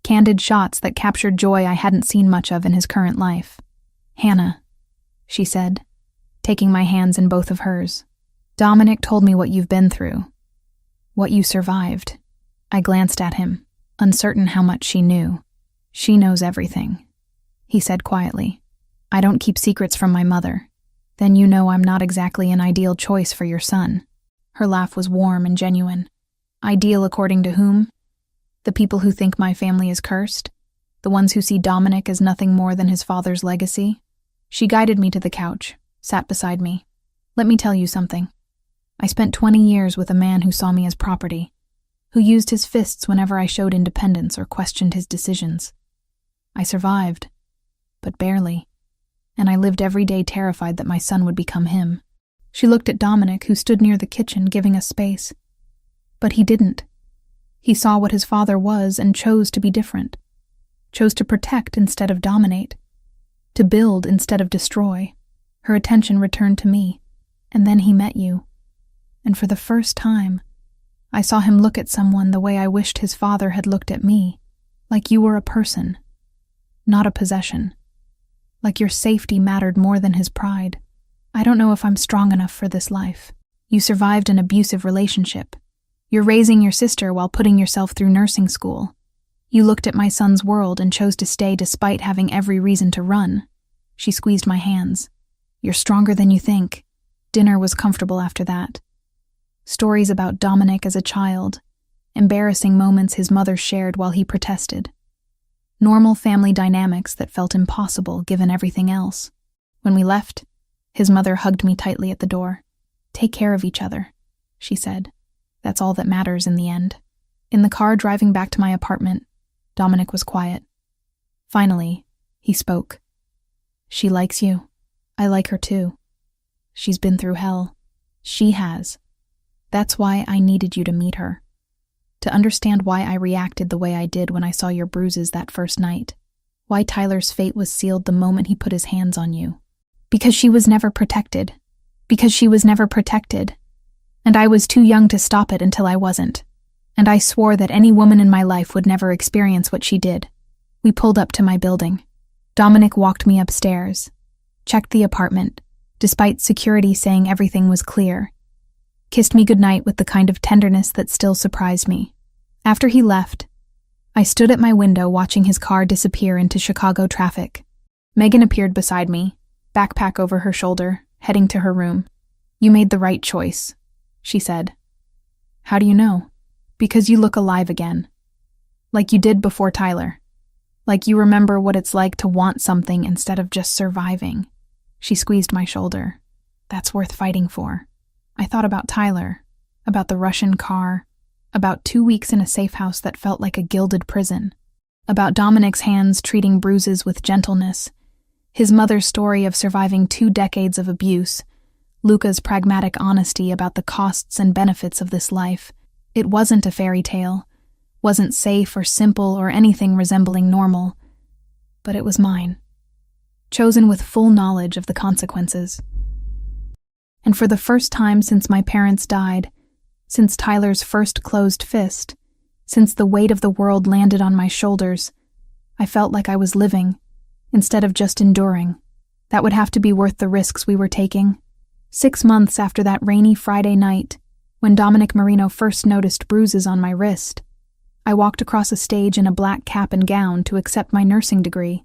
candid shots that captured joy I hadn't seen much of in his current life. "Hannah," she said, taking my hands in both of hers. "Dominic told me what you've been through. What you survived." I glanced at him, uncertain how much she knew. "She knows everything," he said quietly. "I don't keep secrets from my mother. Then you know I'm not exactly an ideal choice for your son." Her laugh was warm and genuine. Ideal according to whom? The people who think my family is cursed? The ones who see Dominic as nothing more than his father's legacy? She guided me to the couch, sat beside me. "Let me tell you something. I spent 20 years with a man who saw me as property, who used his fists whenever I showed independence or questioned his decisions. I survived, but barely, and I lived every day terrified that my son would become him." She looked at Dominic, who stood near the kitchen, giving us space. But he didn't. He saw what his father was and chose to be different. Chose to protect instead of dominate. To build instead of destroy. Her attention returned to me, and then he met you. And for the first time, I saw him look at someone the way I wished his father had looked at me, like you were a person, not a possession. Like your safety mattered more than his pride. "I don't know if I'm strong enough for this life. You survived an abusive relationship. You're raising your sister while putting yourself through nursing school. You looked at my son's world and chose to stay despite having every reason to run." She squeezed my hands. "You're stronger than you think." Dinner was comfortable after that. Stories about Dominic as a child, embarrassing moments his mother shared while he protested. Normal family dynamics that felt impossible given everything else. When we left, his mother hugged me tightly at the door. "Take care of each other," she said. "That's all that matters in the end." In the car driving back to my apartment, Dominic was quiet. Finally, he spoke. "She likes you. I like her too. She's been through hell. She has. That's why I needed you to meet her. To understand why I reacted the way I did when I saw your bruises that first night. Why Tyler's fate was sealed the moment he put his hands on you. Because she was never protected. Because she was never protected. And I was too young to stop it until I wasn't. And I swore that any woman in my life would never experience what she did." We pulled up to my building. Dominic walked me upstairs, checked the apartment, despite security saying everything was clear. Kissed me goodnight with the kind of tenderness that still surprised me. After he left, I stood at my window watching his car disappear into Chicago traffic. Megan appeared beside me, backpack over her shoulder, heading to her room. "You made the right choice," she said. "How do you know?" "Because you look alive again. Like you did before Tyler. Like you remember what it's like to want something instead of just surviving." She squeezed my shoulder. "That's worth fighting for." I thought about Tyler, about the Russian car, about 2 weeks in a safe house that felt like a gilded prison, about Dominic's hands treating bruises with gentleness, his mother's story of surviving 2 decades of abuse, Luca's pragmatic honesty about the costs and benefits of this life. It wasn't a fairy tale, wasn't safe or simple or anything resembling normal, but it was mine, chosen with full knowledge of the consequences. And for the first time since my parents died, since Tyler's first closed fist, Since the weight of the world landed on my shoulders, I felt like I was living, instead of just enduring. That would have to be worth the risks we were taking. 6 months after that rainy Friday night, when Dominic Marino first noticed bruises on my wrist, I walked across a stage in a black cap and gown to accept my nursing degree.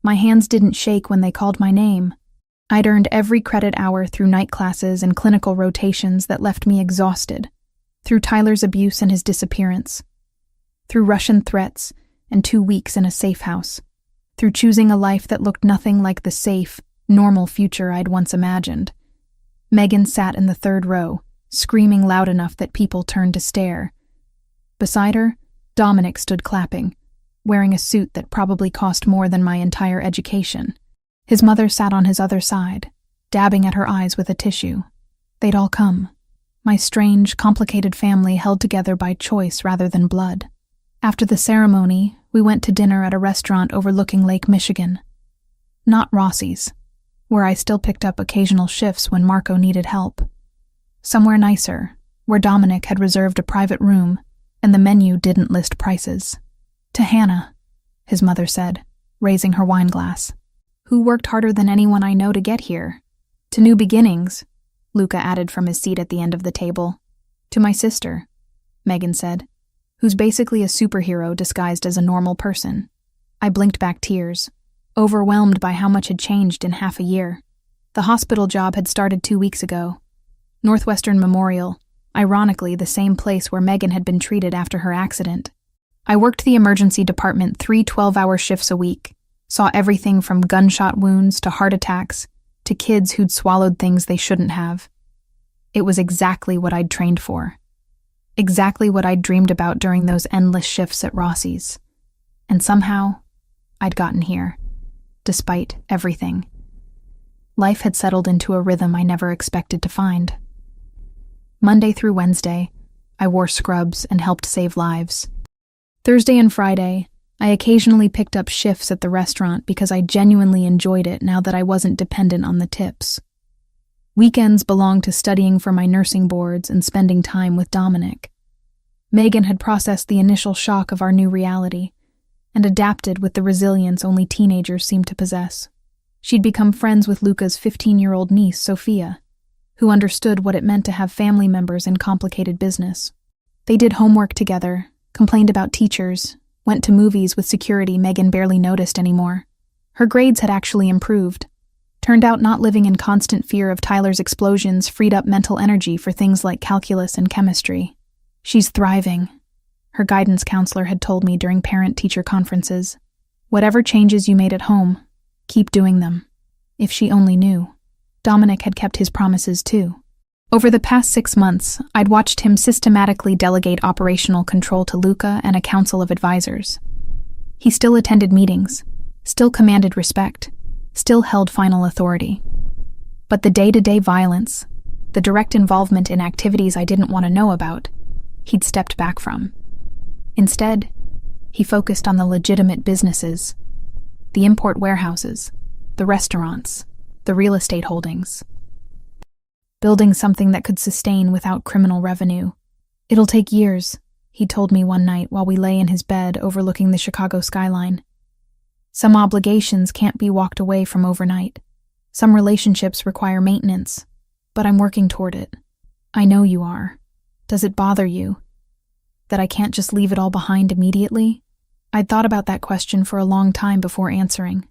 My hands didn't shake when they called my name. I'd earned every credit hour through night classes and clinical rotations that left me exhausted, through Tyler's abuse and his disappearance, through Russian threats and 2 weeks in a safe house, through choosing a life that looked nothing like the safe, normal future I'd once imagined. Megan sat in the 3rd row, screaming loud enough that people turned to stare. Beside her, Dominic stood clapping, wearing a suit that probably cost more than my entire education. His mother sat on his other side, dabbing at her eyes with a tissue. They'd all come. My strange, complicated family held together by choice rather than blood. After the ceremony, we went to dinner at a restaurant overlooking Lake Michigan. Not Rossi's, where I still picked up occasional shifts when Marco needed help. Somewhere nicer, where Dominic had reserved a private room, and the menu didn't list prices. To Hannah, his mother said, raising her wine glass, who worked harder than anyone I know to get here. To New Beginnings, Luca added from his seat at the end of the table. To my sister, Megan said, who's basically a superhero disguised as a normal person. I blinked back tears, overwhelmed by how much had changed in half a year. The hospital job had started 2 weeks ago. Northwestern Memorial, ironically the same place where Megan had been treated after her accident. I worked the emergency department 3 12-hour shifts a week, saw everything from gunshot wounds to heart attacks to kids who'd swallowed things they shouldn't have. It was exactly what I'd trained for. Exactly what I'd dreamed about during those endless shifts at Rossi's. And somehow, I'd gotten here, despite everything. Life had settled into a rhythm I never expected to find. Monday through Wednesday, I wore scrubs and helped save lives. Thursday and Friday, I occasionally picked up shifts at the restaurant because I genuinely enjoyed it now that I wasn't dependent on the tips. Weekends belonged to studying for my nursing boards and spending time with Dominic. Megan had processed the initial shock of our new reality and adapted with the resilience only teenagers seem to possess. She'd become friends with Luca's 15-year-old niece, Sophia, who understood what it meant to have family members in complicated business. They did homework together, complained about teachers, went to movies with security Megan barely noticed anymore. Her grades had actually improved. Turned out not living in constant fear of Tyler's explosions freed up mental energy for things like calculus and chemistry. She's thriving, her guidance counselor had told me during parent-teacher conferences. Whatever changes you made at home, keep doing them. If she only knew. Dominic had kept his promises too. Over the past 6 months, I'd watched him systematically delegate operational control to Luca and a council of advisors. He still attended meetings, still commanded respect, still held final authority. But the day-to-day violence, the direct involvement in activities I didn't want to know about, he'd stepped back from. Instead, he focused on the legitimate businesses, the import warehouses, the restaurants, the real estate holdings. Building something that could sustain without criminal revenue. It'll take years, he told me one night while we lay in his bed overlooking the Chicago skyline. Some obligations can't be walked away from overnight. Some relationships require maintenance, but I'm working toward it. I know you are. Does it bother you that I can't just leave it all behind immediately? I'd thought about that question for a long time before answering.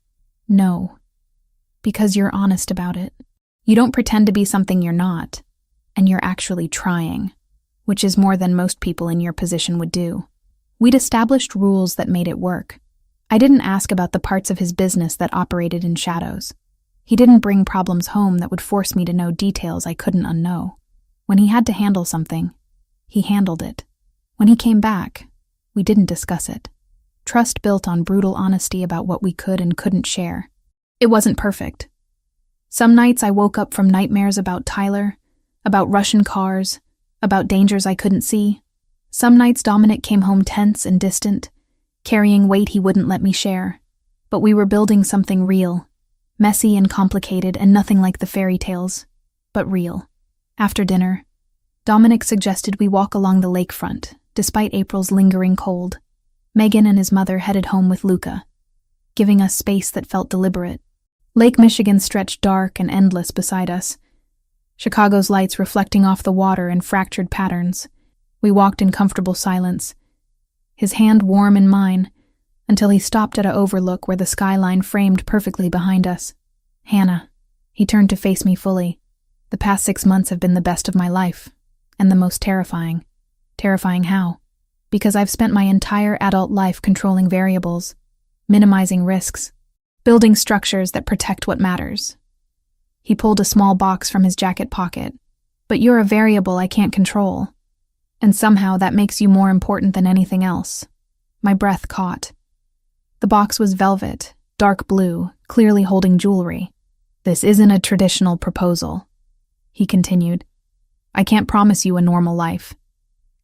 No, because you're honest about it. You don't pretend to be something you're not, and you're actually trying, which is more than most people in your position would do. We'd established rules that made it work. I didn't ask about the parts of his business that operated in shadows. He didn't bring problems home that would force me to know details I couldn't unknow. When he had to handle something, he handled it. When he came back, we didn't discuss it. Trust built on brutal honesty about what we could and couldn't share. It wasn't perfect. Some nights I woke up from nightmares about Tyler, about Russian cars, about dangers I couldn't see. Some nights Dominic came home tense and distant, carrying weight he wouldn't let me share. But we were building something real, messy and complicated and nothing like the fairy tales, but real. After dinner, Dominic suggested we walk along the lakefront, despite April's lingering cold. Megan and his mother headed home with Luca, giving us space that felt deliberate. Lake Michigan stretched dark and endless beside us, Chicago's lights reflecting off the water in fractured patterns. We walked in comfortable silence, his hand warm in mine, until he stopped at an overlook where the skyline framed perfectly behind us. "Hannah," he turned to face me fully. "The past 6 months have been the best of my life, and the most terrifying." Terrifying how? Because I've spent my entire adult life controlling variables, minimizing risks, building structures that protect what matters. He pulled a small box from his jacket pocket. "But you're a variable I can't control. And somehow that makes you more important than anything else." My breath caught. The box was velvet, dark blue, clearly holding jewelry. "This isn't a traditional proposal," he continued. "I can't promise you a normal life.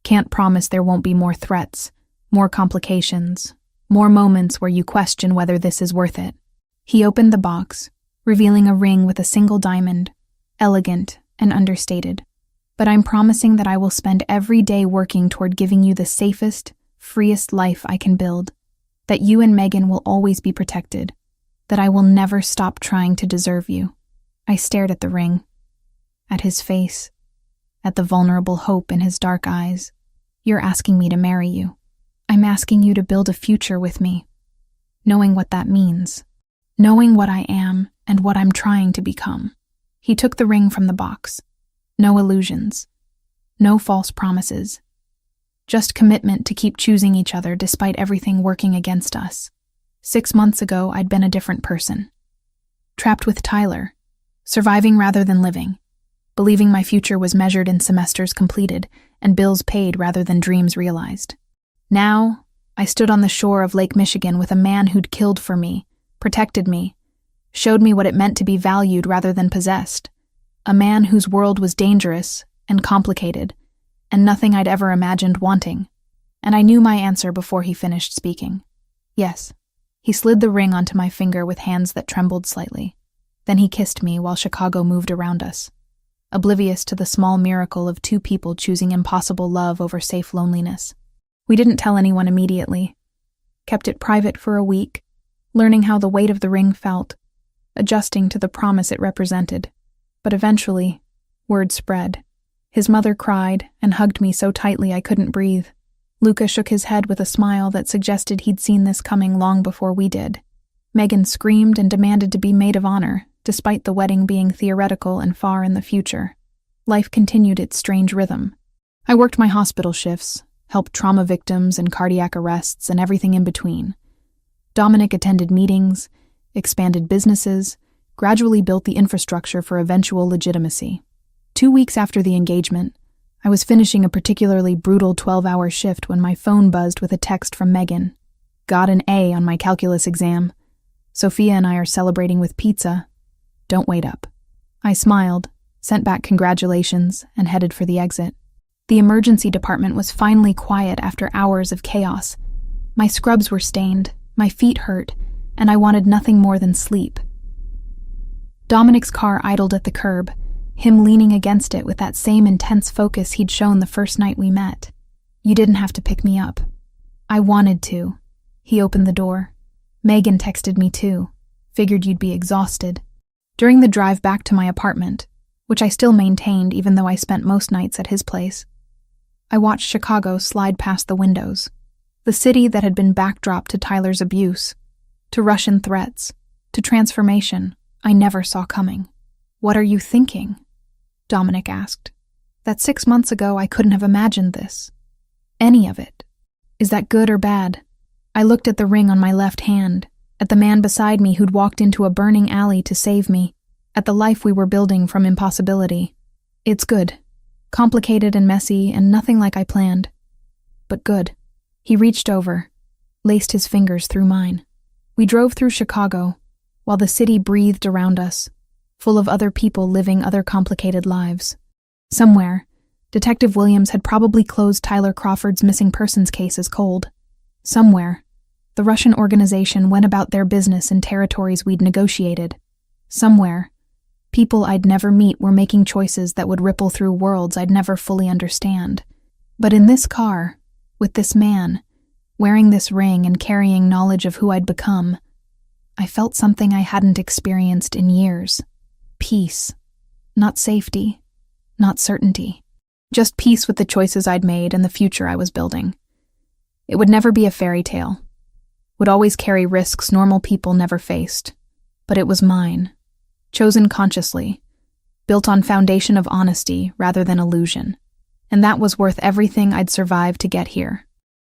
Can't promise there won't be more threats, more complications, more moments where you question whether this is worth it." He opened the box, revealing a ring with a single diamond, elegant and understated. "But I'm promising that I will spend every day working toward giving you the safest, freest life I can build, that you and Megan will always be protected, that I will never stop trying to deserve you." I stared at the ring, at his face, at the vulnerable hope in his dark eyes. "You're asking me to marry you. I'm asking you to build a future with me, knowing what that means, knowing what I am and what I'm trying to become." He took the ring from the box. No illusions, no false promises, just commitment to keep choosing each other despite everything working against us. 6 months ago, I'd been a different person. Trapped with Tyler, surviving rather than living, believing my future was measured in semesters completed and bills paid rather than dreams realized. Now, I stood on the shore of Lake Michigan with a man who'd killed for me, protected me, showed me what it meant to be valued rather than possessed. A man whose world was dangerous and complicated, and nothing I'd ever imagined wanting. And I knew my answer before he finished speaking. "Yes." He slid the ring onto my finger with hands that trembled slightly. Then he kissed me while Chicago moved around us, oblivious to the small miracle of 2 people choosing impossible love over safe loneliness. We didn't tell anyone immediately. Kept it private for a week, learning how the weight of the ring felt, adjusting to the promise it represented. But eventually, word spread. His mother cried and hugged me so tightly I couldn't breathe. Luca shook his head with a smile that suggested he'd seen this coming long before we did. Megan screamed and demanded to be maid of honor, despite the wedding being theoretical and far in the future. Life continued its strange rhythm. I worked my hospital shifts, helped trauma victims and cardiac arrests and everything in between. Dominic attended meetings, expanded businesses, gradually built the infrastructure for eventual legitimacy. 2 weeks after the engagement, I was finishing a particularly brutal 12-hour shift when my phone buzzed with a text from Megan. "Got an A on my calculus exam. Sophia and I are celebrating with pizza. Don't wait up." I smiled, sent back congratulations, and headed for the exit. The emergency department was finally quiet after hours of chaos. My scrubs were stained, my feet hurt, and I wanted nothing more than sleep. Dominic's car idled at the curb, him leaning against it with that same intense focus he'd shown the first night we met. "You didn't have to pick me up." "I wanted to." He opened the door. "Megan texted me too. Figured you'd be exhausted." During the drive back to my apartment, which I still maintained even though I spent most nights at his place, I watched Chicago slide past the windows, the city that had been backdrop to Tyler's abuse, to Russian threats, to transformation I never saw coming. "What are you thinking?" Dominic asked. "That 6 months ago I couldn't have imagined this. Any of it. Is that good or bad?" I looked at the ring on my left hand, at the man beside me who'd walked into a burning alley to save me, at the life we were building from impossibility. "It's good. Complicated and messy and nothing like I planned. But good." He reached over, laced his fingers through mine. We drove through Chicago, while the city breathed around us, full of other people living other complicated lives. Somewhere, Detective Williams had probably closed Tyler Crawford's missing persons case as cold. Somewhere, the Russian organization went about their business in territories we'd negotiated. Somewhere, people I'd never meet were making choices that would ripple through worlds I'd never fully understand. But in this car, With this man, wearing this ring and carrying knowledge of who I'd become, I felt something I hadn't experienced in years. Peace. Not safety. Not certainty. Just peace with the choices I'd made and the future I was building. It would never be a fairy tale. Would always carry risks normal people never faced. But it was mine. Chosen consciously. Built on foundation of honesty rather than illusion. And that was worth everything I'd survived to get here.